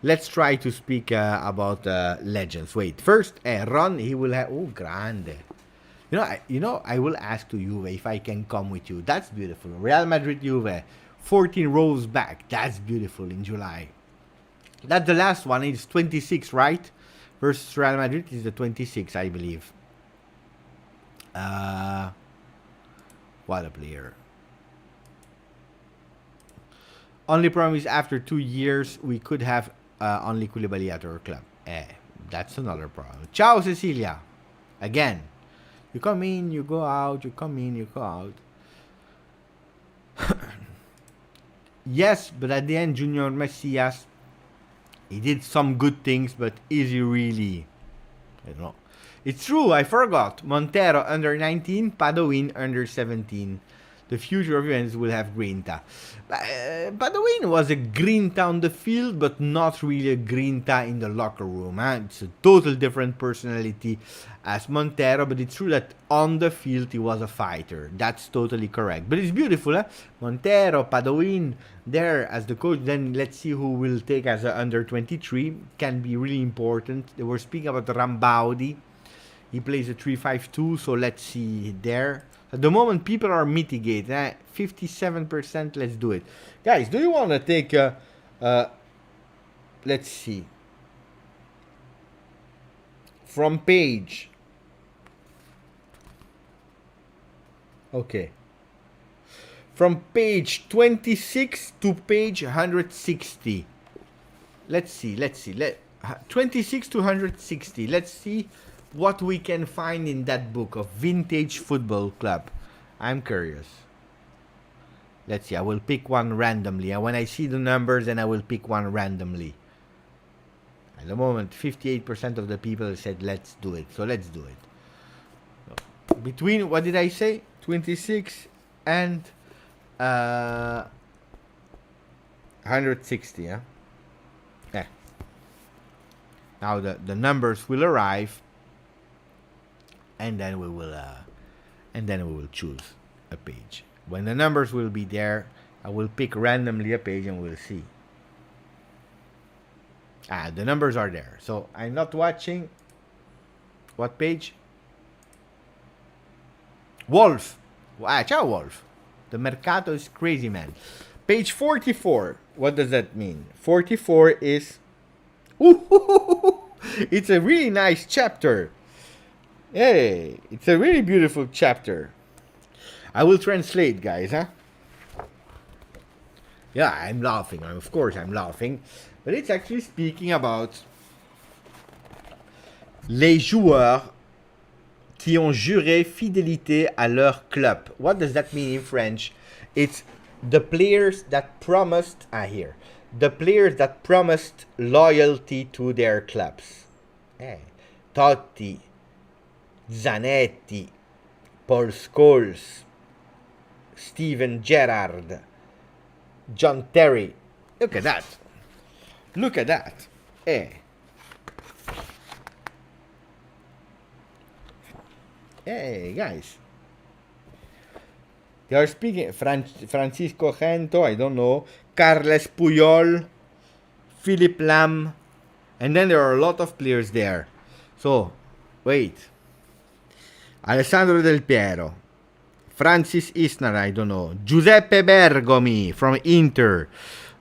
let's try to speak about legends. Wait, first, Ron, he will have... Oh, grande. I will ask to Juve if I can come with you. That's beautiful. Real Madrid Juve, 14 rows back. That's beautiful in July. That's the last one. It's 26, right? Versus Real Madrid is the 26, I believe. What a player. Only problem is after 2 years, we could have only Koulibaly at our club. That's another problem. Ciao, Cecilia. Again, You come in, you go out, you come in, you go out. Yes, but at the end, Junior Messias, he did some good things, but is he really? I don't know. It's true, I forgot. Montero under 19, Padoin under 17. The future of Juventus will have Grinta. Padoin was a Grinta on the field, but not really a Grinta in the locker room. It's a total different personality as Montero, but it's true that on the field he was a fighter. That's totally correct. But it's beautiful, eh? Montero, Padoin there as the coach. Then let's see who will take as a under 23. Can be really important. They were speaking about Rambaudi. He plays a 3-5-2, so let's see there. At the moment, people are mitigated. 57%, let's do it. Guys, do you want to take let's see. From page. Okay. From page 26 to page 160. Let's see. 26 to 160. Let's see what we can find in that book of Vintage Football Club. I'm curious. Let's see. I will pick one randomly. And when I see the numbers, then I will pick one randomly. At the moment, 58% of the people said let's do it. So let's do it. Between, what did I say? 26 and 160, yeah? Yeah. Now the numbers will arrive. And then we will choose a page. When the numbers will be there, I will pick randomly a page and we'll see. The numbers are there. So I'm not watching. What page? Wolf. Ciao, Wolf. The Mercato is crazy, man. Page 44. What does that mean? 44 is... It's a really nice chapter. Hey, it's a really beautiful chapter. I will translate, guys, huh? Yeah, I'm laughing. Of course, I'm laughing. But it's actually speaking about les joueurs qui ont juré fidélité à leur club. What does that mean in French? It's the players that promised, here. The players that promised loyalty to their clubs. Hey, Totti, Zanetti, Paul Scholes, Steven Gerrard, John Terry. Look at that. Look at that. Hey, guys. They are speaking Francisco Gento, I don't know, Carles Puyol, Philip Lam, and then there are a lot of players there. So, wait. Alessandro Del Piero, Francis Isner, I don't know, Giuseppe Bergomi from Inter,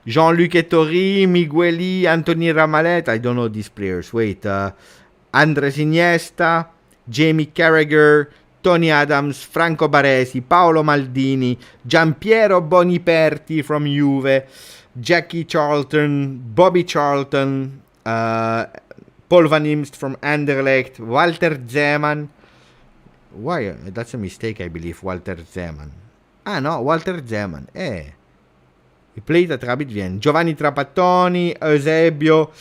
Jean-Luc Ettori, Migueli, Anthony Ramalet, I don't know these players. Wait, Andres Iniesta, Jamie Carragher, Tony Adams, Franco Baresi, Paolo Maldini, Giampiero Boniperti from Juve, Jackie Charlton, Bobby Charlton, Paul Van Imst from Anderlecht, Walter Zeman. Why? That's a mistake, I believe. Walter Zeman. No, Walter Zeman. He played at Rabiot Vienna. Giovanni Trapattoni, Eusebio,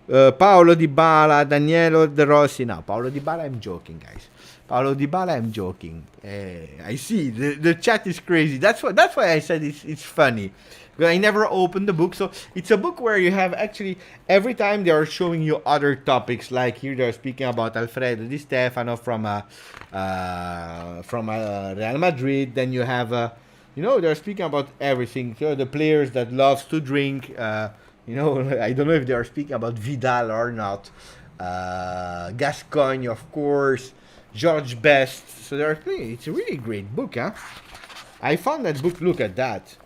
Paolo Dybala, Daniele De Rossi. No, Paolo Dybala, I'm joking, guys. Paolo Dybala, I'm joking. I see. The chat is crazy. That's why I said it's funny. But I never opened the book. So it's a book where you have actually, every time they are showing you other topics. Like here they're speaking about Alfredo Di Stefano from Real Madrid. Then you have, they're speaking about everything. So the players that loves to drink. I don't know if they are speaking about Vidal or not. Gascoigne, of course. George Best. So it's a really great book, huh? I found that book. Look at that.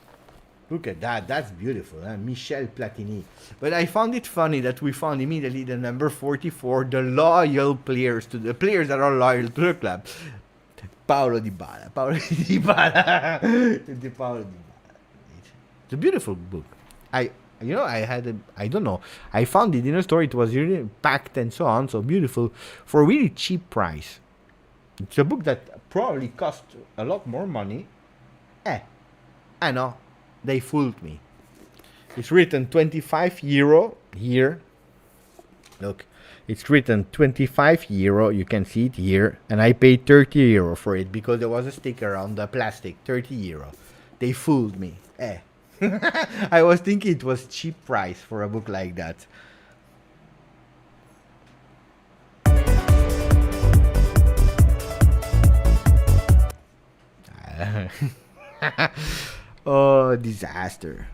Look at that. That's beautiful, huh? Michel Platini. But I found it funny that we found immediately the number 44, the loyal players, to the players that are loyal to the club. Paolo Dybala. It's a beautiful book. I found it in a store. It was really packed and so on. So beautiful for a really cheap price. It's a book that probably cost a lot more money. I know. They fooled me. It's written €25 here. Look, it's written €25. You can see it here. And I paid €30 for it because there was a sticker on the plastic. €30. They fooled me. I was thinking it was cheap price for a book like that. Oh, disaster.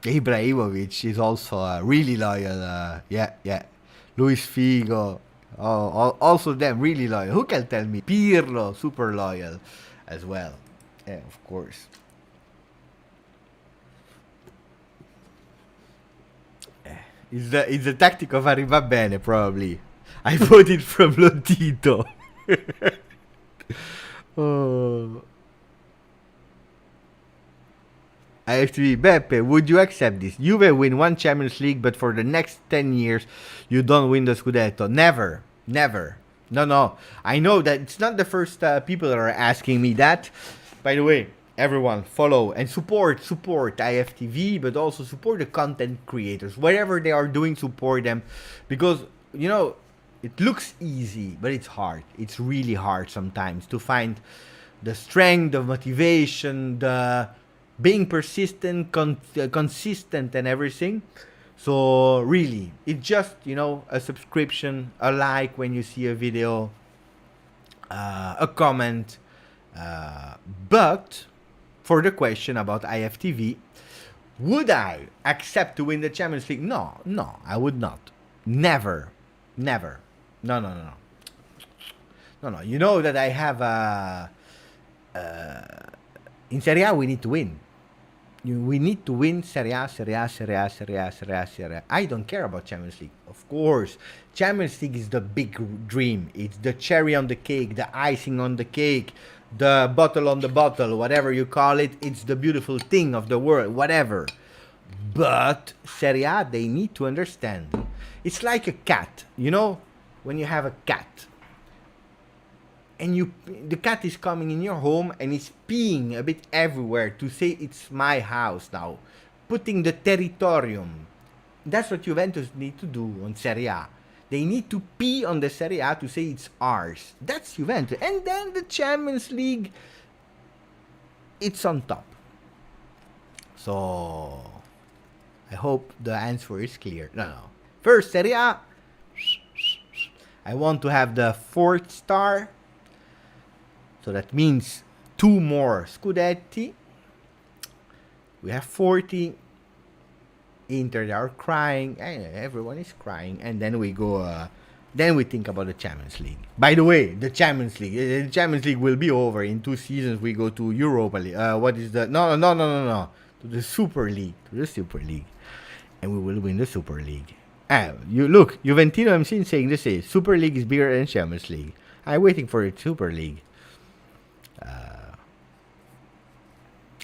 Ibrahimovic is also really loyal. Yeah. Luis Figo. Also them, really loyal. Who can tell me? Pirlo, super loyal as well. Yeah, of course. It's the tactic of Arriva Bene, probably. I bought it from Lotito. Oh. I have to be Beppe, would you accept this? Juve win one Champions League, but for the next 10 years, you don't win the Scudetto. Never. No. I know that it's not the first people that are asking me that. By the way, everyone, follow and support IFTV, but also support the content creators. Whatever they are doing, support them. Because, you know, it looks easy, but it's hard. It's really hard sometimes to find the strength, the motivation, the being persistent, consistent and everything. So really, it's just, you know, a subscription, a like when you see a video, a comment. But for the question about IFTV, would I accept to win the Champions League? No, I would not. Never. No. You know that I have in Serie A we need to win. We need to win Serie A. I don't care about Champions League. Of course, Champions League is the big dream. It's the cherry on the cake, the icing on the cake, the bottle on the bottle, whatever you call it. It's the beautiful thing of the world, whatever. But Serie A, they need to understand. It's like a cat, you know, when you have a cat. And the cat is coming in your home and is peeing a bit everywhere to say it's my house now. Putting the territorium. That's what Juventus need to do on Serie A. They need to pee on the Serie A to say it's ours. That's Juventus. And then the Champions League, it's on top. So, I hope the answer is clear. No. First, Serie A. I want to have the 4th star. So that means 2 more Scudetti. We have 40. Inter, they are crying. Everyone is crying. And then we go. Then we think about the Champions League. By the way, the Champions League will be over in 2 seasons. We go to Europa League. What is the no? To the Super League. And we will win the Super League. You look, Juventino. I'm saying this is Super League is bigger than Champions League. I'm waiting for the Super League.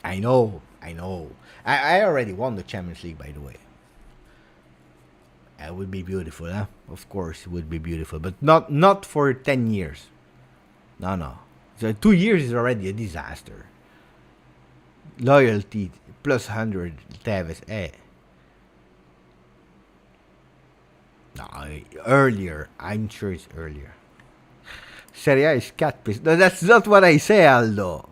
I know. I already won the Champions League, by the way. It would be beautiful, huh? Of course, it would be beautiful, but not for 10 years. No. So 2 years is already a disaster. Loyalty plus 100 Tevez. No, earlier. I'm sure it's earlier. Serie A is cat piss. No, that's not what I say, Aldo.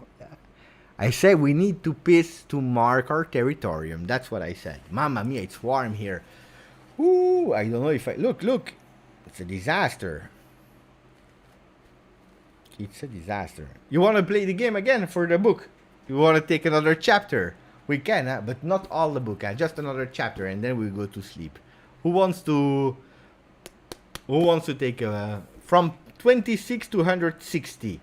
I say we need to piss to mark our territorium. That's what I said. Mamma mia, it's warm here. Ooh, I don't know if I... Look. It's a disaster. You want to play the game again for the book? You want to take another chapter? We can, but not all the book. Just another chapter, and then we go to sleep. Who wants to take from 26 to 160?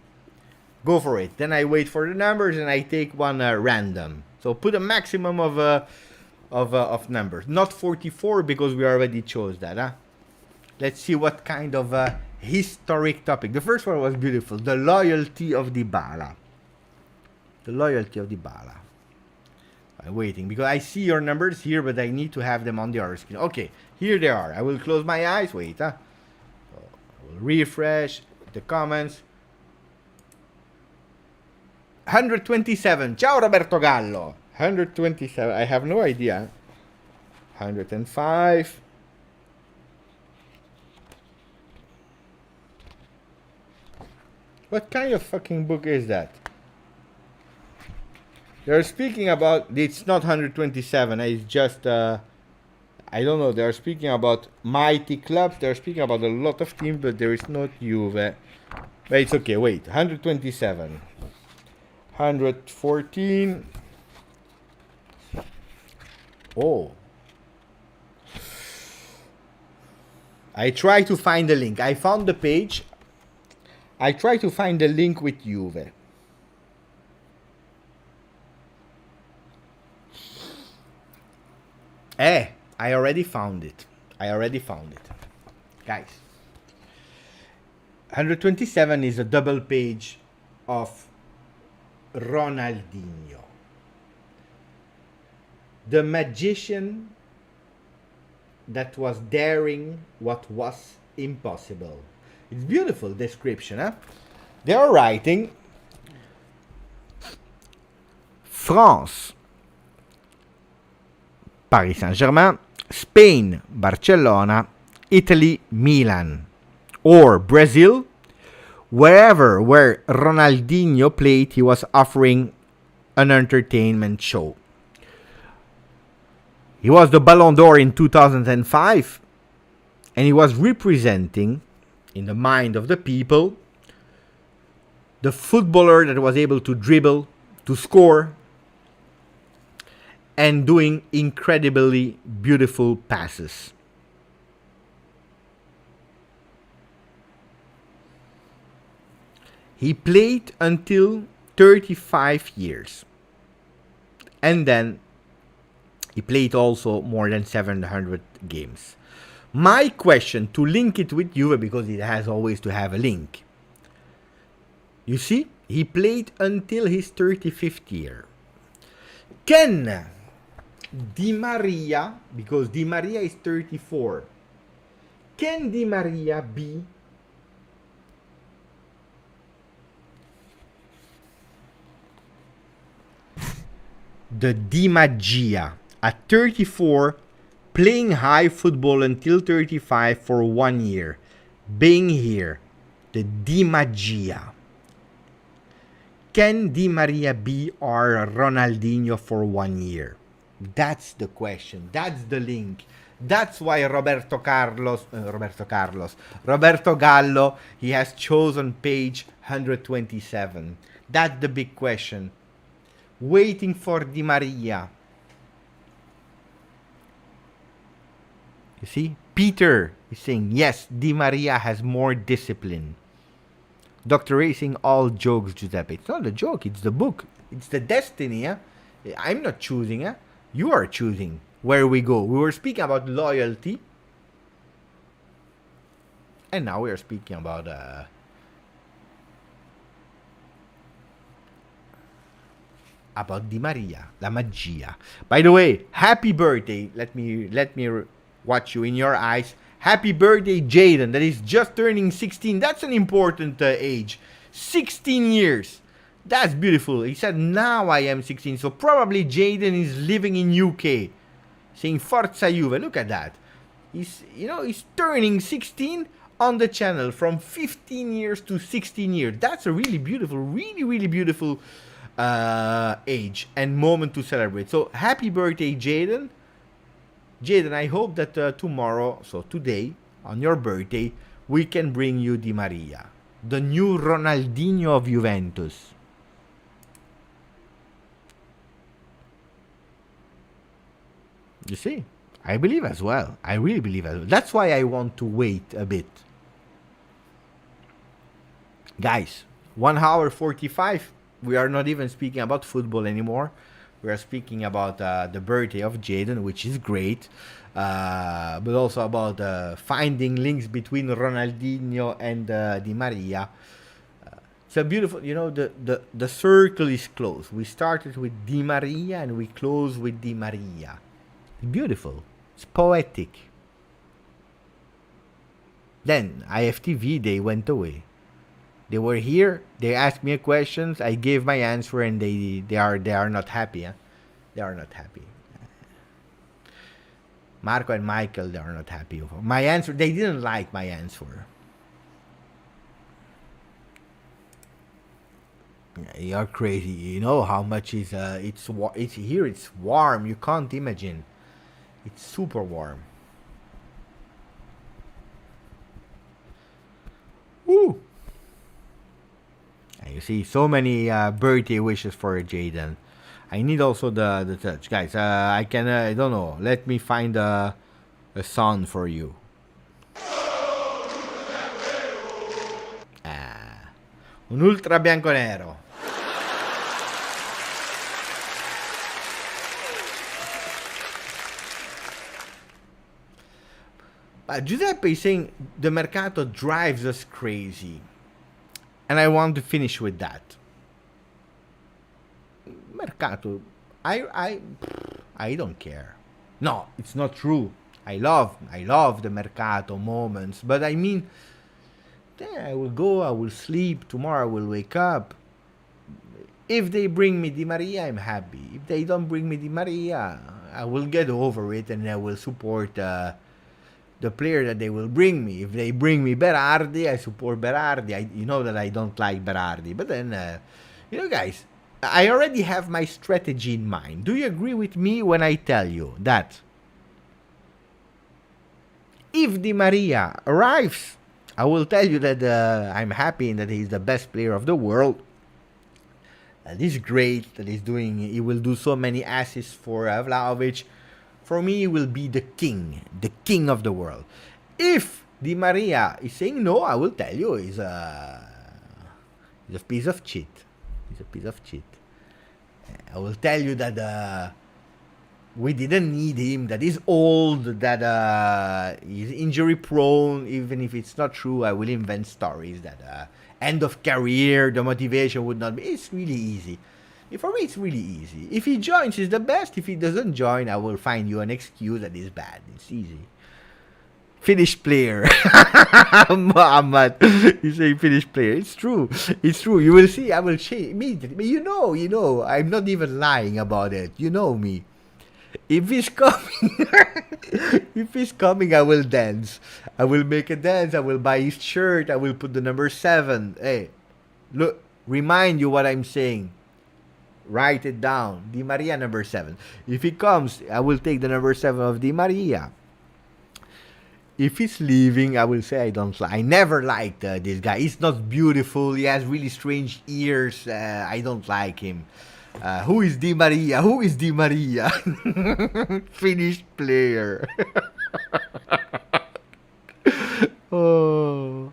Go for it. Then I wait for the numbers and I take one random. So put a maximum of numbers. Not 44 because we already chose that. Let's see what kind of historic topic. The first one was beautiful. The loyalty of Dybala. I'm waiting because I see your numbers here, but I need to have them on the other screen. Okay, here they are. I will close my eyes. Wait, I will refresh the comments. 127. Ciao Roberto Gallo. 127. I have no idea. 105. What kind of fucking book is that? They're speaking about, it's not 127, it's just, I don't know, they're speaking about mighty clubs, they're speaking about a lot of teams, but there is not Juve. But it's okay, wait, 127. 114. Oh. I try to find the link. I found the page. I try to find the link with Juve. I already found it. Guys. 127 is a double page of Ronaldinho. The magician that was daring what was impossible. It's beautiful description, huh? They are writing France, Paris Saint-Germain, Spain, Barcelona, Italy, Milan, or Brazil. Wherever where Ronaldinho played, he was offering an entertainment show. He was the Ballon d'Or in 2005, and he was representing, in the mind of the people, the footballer that was able to dribble, to score, and doing incredibly beautiful passes. He played until 35 years. And then he played also more than 700 games. My question, to link it with Juve, because it has always to have a link. You see, he played until his 35th year. Can Di Maria, because Di Maria is 34, can Di Maria be the Di Magia at 34, playing high football until 35 for 1 year, being here, the Di Magia? Can Di Maria be our Ronaldinho for 1 year? That's the question. That's the link. That's why Roberto Gallo, he has chosen page 127. That's the big question. Waiting for Di Maria. You see? Peter is saying, yes, Di Maria has more discipline. Dr. Ray saying, all jokes, Giuseppe. It's not a joke, it's the book. It's the destiny. I'm not choosing. You are choosing where we go. We were speaking about loyalty. And now we are speaking about Di Maria, la magia. By the way, happy birthday. Let me watch you in your eyes. Happy birthday, Jaden. That is just turning 16. That's an important age. 16 years. That's beautiful. He said, now I am 16. So probably Jaden is living in UK. Saying Forza Juve. Look at that. He's turning 16 on the channel from 15 years to 16 years. That's a really beautiful, really beautiful age and moment to celebrate. So happy birthday, Jaden. Jaden, I hope that tomorrow, so today, on your birthday, we can bring you Di Maria, the new Ronaldinho of Juventus. You see, I believe as well. I really believe as well. That's why I want to wait a bit. Guys, 1 hour 45. We are not even speaking about football anymore. We are speaking about the birthday of Jaden, which is great. But also about finding links between Ronaldinho and Di Maria. It's a beautiful, the circle is closed. We started with Di Maria and we close with Di Maria. It's beautiful. It's poetic. Then IFTV, they went away. They were here. They asked me a questions. I gave my answer, and they are not happy. Huh? They are not happy. Marco and Michael, they are not happy. My answer, they didn't like my answer. You're crazy. You know how much is it's here. It's warm. You can't imagine. It's super warm. Woo! And you see so many birthday wishes for Jaden. I need also the touch, guys. I can. I don't know. Let me find a song for you. Un ultra bianconero. Giuseppe is saying the Mercato drives us crazy. And I want to finish with that. Mercato, I don't care. No, it's not true. I love the Mercato moments, but I mean, I will go, I will sleep, tomorrow I will wake up. If they bring me Di Maria, I'm happy. If they don't bring me Di Maria, I will get over it and I will support the player that they will bring me. If they bring me Berardi, I support Berardi. You know that I don't like Berardi. But then, guys, I already have my strategy in mind. Do you agree with me when I tell you that if Di Maria arrives, I will tell you that I'm happy and that he's the best player of the world. That he's great, that he will do so many assists for Vlahovic. For me, he will be the king of the world. If Di Maria is saying no, I will tell you he's a piece of shit. He's a piece of shit. I will tell you that we didn't need him, that he's old, that he's injury prone. Even if it's not true, I will invent stories that end of career, the motivation would not be. It's really easy. For me, it's really easy. If he joins, he's the best. If he doesn't join, I will find you an excuse that is bad. It's easy. Finished player. Muhammad, you say finished player. It's true. It's true. You will see. I will change immediately. You know. I'm not even lying about it. You know me. If he's coming, I will dance. I will make a dance. I will buy his shirt. I will put the number 7. Hey, look. Remind you what I'm saying. Write it down. Di Maria number 7. If he comes, I will take the number 7 of Di Maria. If he's leaving, I will say I never liked this guy. He's not beautiful. He has really strange ears. I don't like him. Who is Di Maria? Who is Di Maria? Finished player. Oh.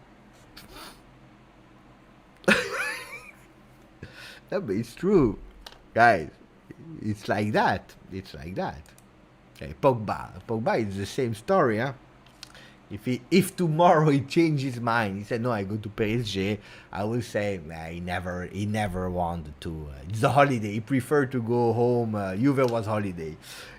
No, but it's true. Guys, it's like that. Okay, Pogba is the same story, huh? If tomorrow he changes his mind, he said no, I go to PSG, I will say he never wanted to. It's a holiday. He preferred to go home. Juve was holiday.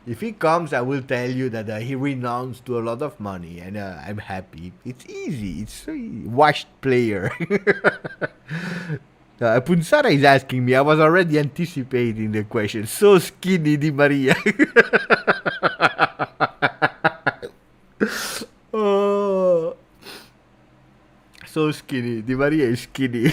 If he comes, I will tell you that he renounced to a lot of money, and I'm happy. It's easy. It's a washed player. Punsara is asking me. I was already anticipating the question. So skinny, Di Maria. Oh, so skinny. Di Maria is skinny.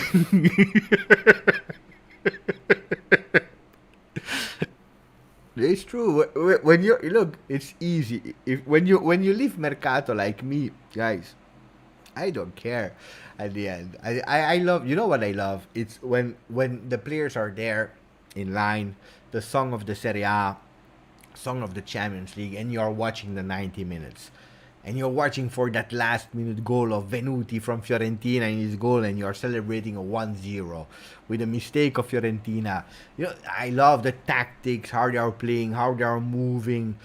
It's true. When you look, it's easy. When you leave Mercato like me, guys, I don't care. At the end, I love. You know what I love? It's when the players are there in line, the song of the Serie A, song of the Champions League, and you're watching the 90 minutes. And you're watching for that last minute goal of Venuti from Fiorentina in his goal, and you're celebrating a 1-0 with a mistake of Fiorentina. I love the tactics, how they are playing, how they are moving.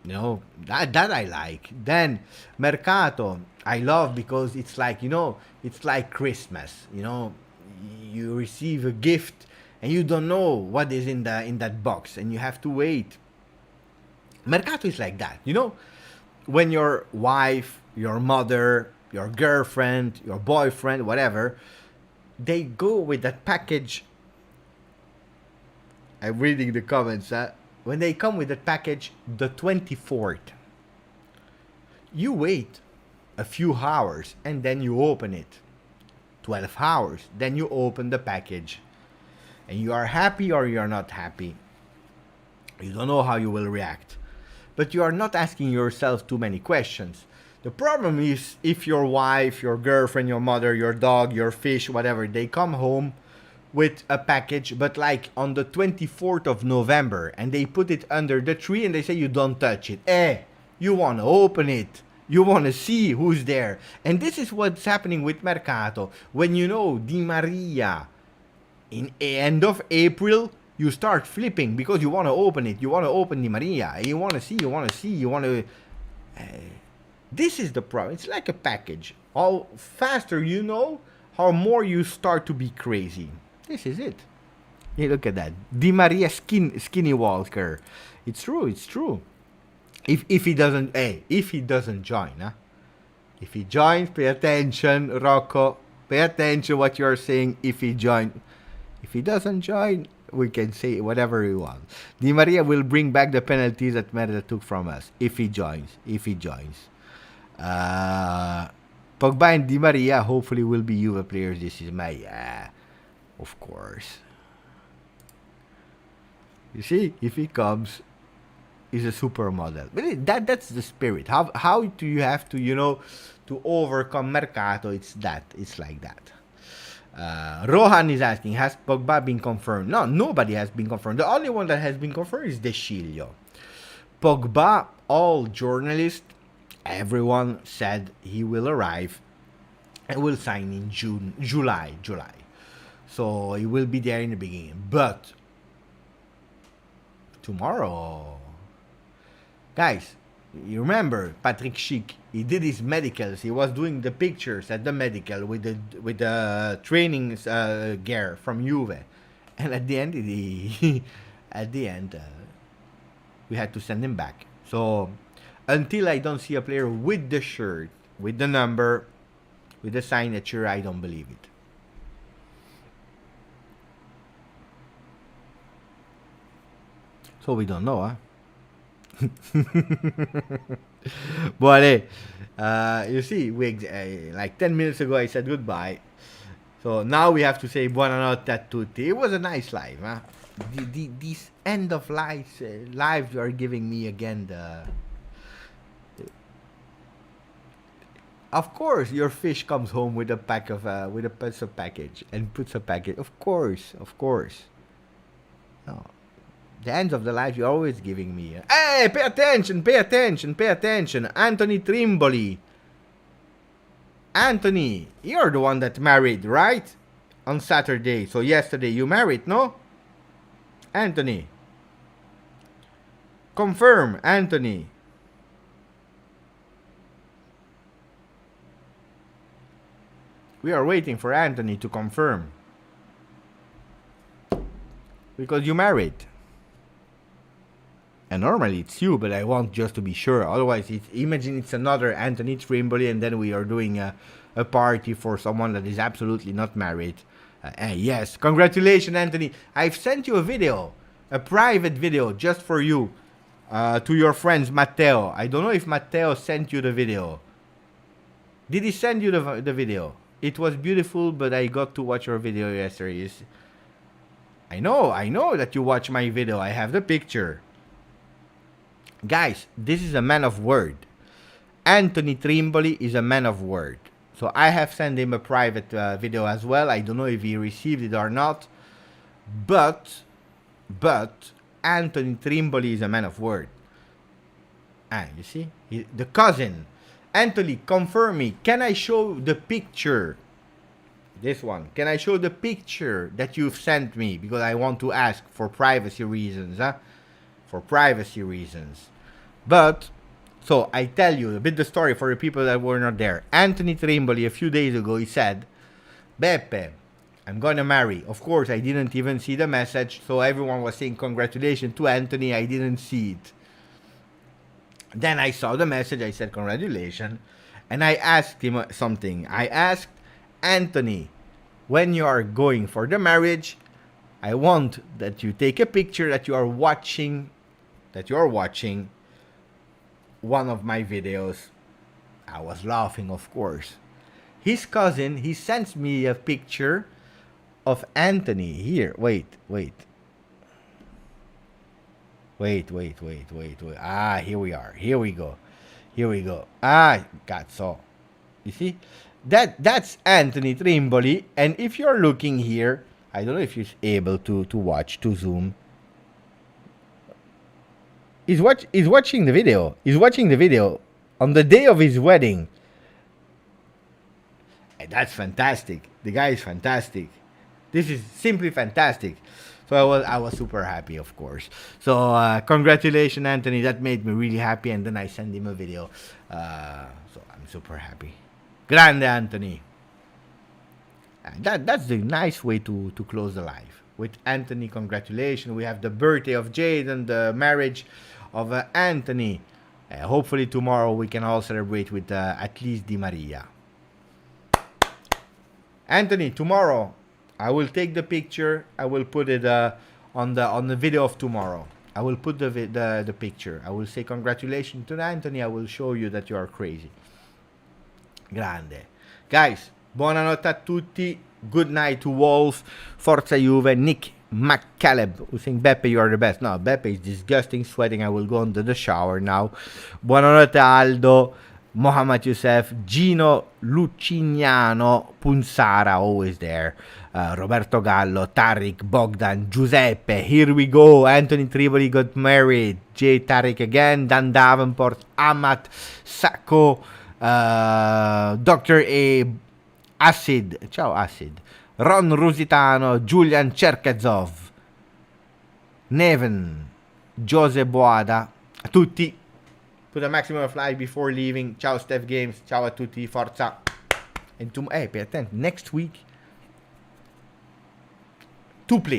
You know, that I like. Then Mercato, I love because it's like, you know, it's like Christmas. You know, you receive a gift and you don't know what is in that box and you have to wait. Mercato is like that. You know, when your wife, your mother, your girlfriend, your boyfriend, whatever, they go with that package. I'm reading the comments. When they come with that package, the 24th, you wait a few hours and then you open it. 12 hours, then you open the package. And you are happy or you are not happy. You don't know how you will react. But you are not asking yourself too many questions. The problem is if your wife, your girlfriend, your mother, your dog, your fish, whatever, they come home with a package, but like on the 24th of November, and they put it under the tree and they say you don't touch it. You want to open it. You want to see who's there. And this is what's happening with Mercato. When you know Di Maria in end of April, you start flipping because you want to open it. You want to open Di Maria. You want to see, you want to... this is the problem. It's like a package. How faster you know, how more you start to be crazy. This is it. Hey, look at that. Di Maria skinny walker. It's true, it's true. If he doesn't join, huh? If he joins, pay attention, Rocco. Pay attention what you're saying if he joins. If he doesn't join, we can say whatever we want. Di Maria will bring back the penalties that Merida took from us. If he joins. Pogba and Di Maria hopefully will be Juve players this season. Of course. You see, if he comes, he's a supermodel. But that's the spirit. How do you have to, you know, to overcome Mercato? It's like that. Rohan is asking, has Pogba been confirmed? No, nobody has been confirmed. The only one that has been confirmed is De Sciglio. Pogba, all journalists, everyone said he will arrive and will sign in July. So he will be there in the beginning. But tomorrow, guys, you remember Patrick Schick? He did his medicals. He was doing the pictures at the medical with the training gear from Juve, and at the end, we had to send him back. So until I don't see a player with the shirt, with the number, with the signature, I don't believe it. So we don't know, huh? But you see, like 10 minutes ago I said goodbye. So now we have to say buonanotte a tutti. It was a nice live, huh? These end of lives you are giving me again Of course, your fish comes home with a pack of with a pizza package and puts a package. Of course. No. The ends of the life you're always giving me. Hey, pay attention. Anthony Trimboli. Anthony, you're the one that married, right? On Saturday. So yesterday you married, no? Anthony. Confirm, Anthony. We are waiting for Anthony to confirm. Because you married. And normally it's you, but I want just to be sure. Otherwise, imagine it's another Anthony Trimboli, and then we are doing a party for someone that is absolutely not married. Yes, congratulations, Anthony. I've sent you a video, a private video, just for you, to your friends, Matteo. I don't know if Matteo sent you the video. Did he send you the video? It was beautiful, but I got to watch your video yesterday. I know that you watch my video. I have the picture. Guys, this is a man of word. Anthony Trimboli is a man of word. So I have sent him a private video as well. I don't know if he received it or not. But Anthony Trimboli is a man of word. You see? The cousin. Anthony, confirm me. Can I show the picture? This one. Can I show the picture that you've sent me? Because I want to ask for privacy reasons. For privacy reasons. But, so I tell you a bit the story for the people that were not there. Anthony Trimboli, a few days ago, he said, Beppe, I'm gonna marry. Of course, I didn't even see the message, so everyone was saying congratulations to Anthony. I didn't see it. Then I saw the message, I said congratulations, and I asked him something. I asked Anthony, when you are going for the marriage, I want that you take a picture that you are watching one of my videos. I was laughing, of course. His cousin, he sends me a picture of Anthony. Here, wait. Ah, here we are. Here we go. Ah, cazzo. You see? That's Anthony Trimboli. And if you're looking here, I don't know if you're able to watch, to zoom. He's watching the video. He's watching the video on the day of his wedding. And that's fantastic. The guy is fantastic. This is simply fantastic. So I was super happy, of course. So congratulations, Anthony. That made me really happy. And then I sent him a video. So I'm super happy. Grande, Anthony. That's the nice way to close the live. With Anthony, congratulations. We have the birthday of Jade and the marriage of Anthony. Hopefully tomorrow we can all celebrate with at least Di Maria. Anthony, tomorrow I will take the picture. I will put it on the video of tomorrow. I will put the picture. I will say congratulations to Anthony. I will show you that you are crazy. Grande. Guys, buonanotte a tutti. Good night to Wolf. Forza Juve. Nick McCaleb, who's saying, Beppe, you are the best. No, Beppe is disgusting, sweating. I will go into the shower now. Buonanotte Aldo. Mohamed Youssef, Gino Lucignano, Punsara, always there. Roberto Gallo, Tariq, Bogdan, Giuseppe, here we go. Anthony Triboli got married. J. Tariq again. Dan Davenport, Amat, Sacco, Dr. A. Acid, ciao Acid. Ron Rusitano, Julian Cherkezov, Neven, Jose Boada, a tutti. Put a maximum of life before leaving. Ciao Steph Games. Ciao a tutti. Forza. And pay attention. Next week, 2 players.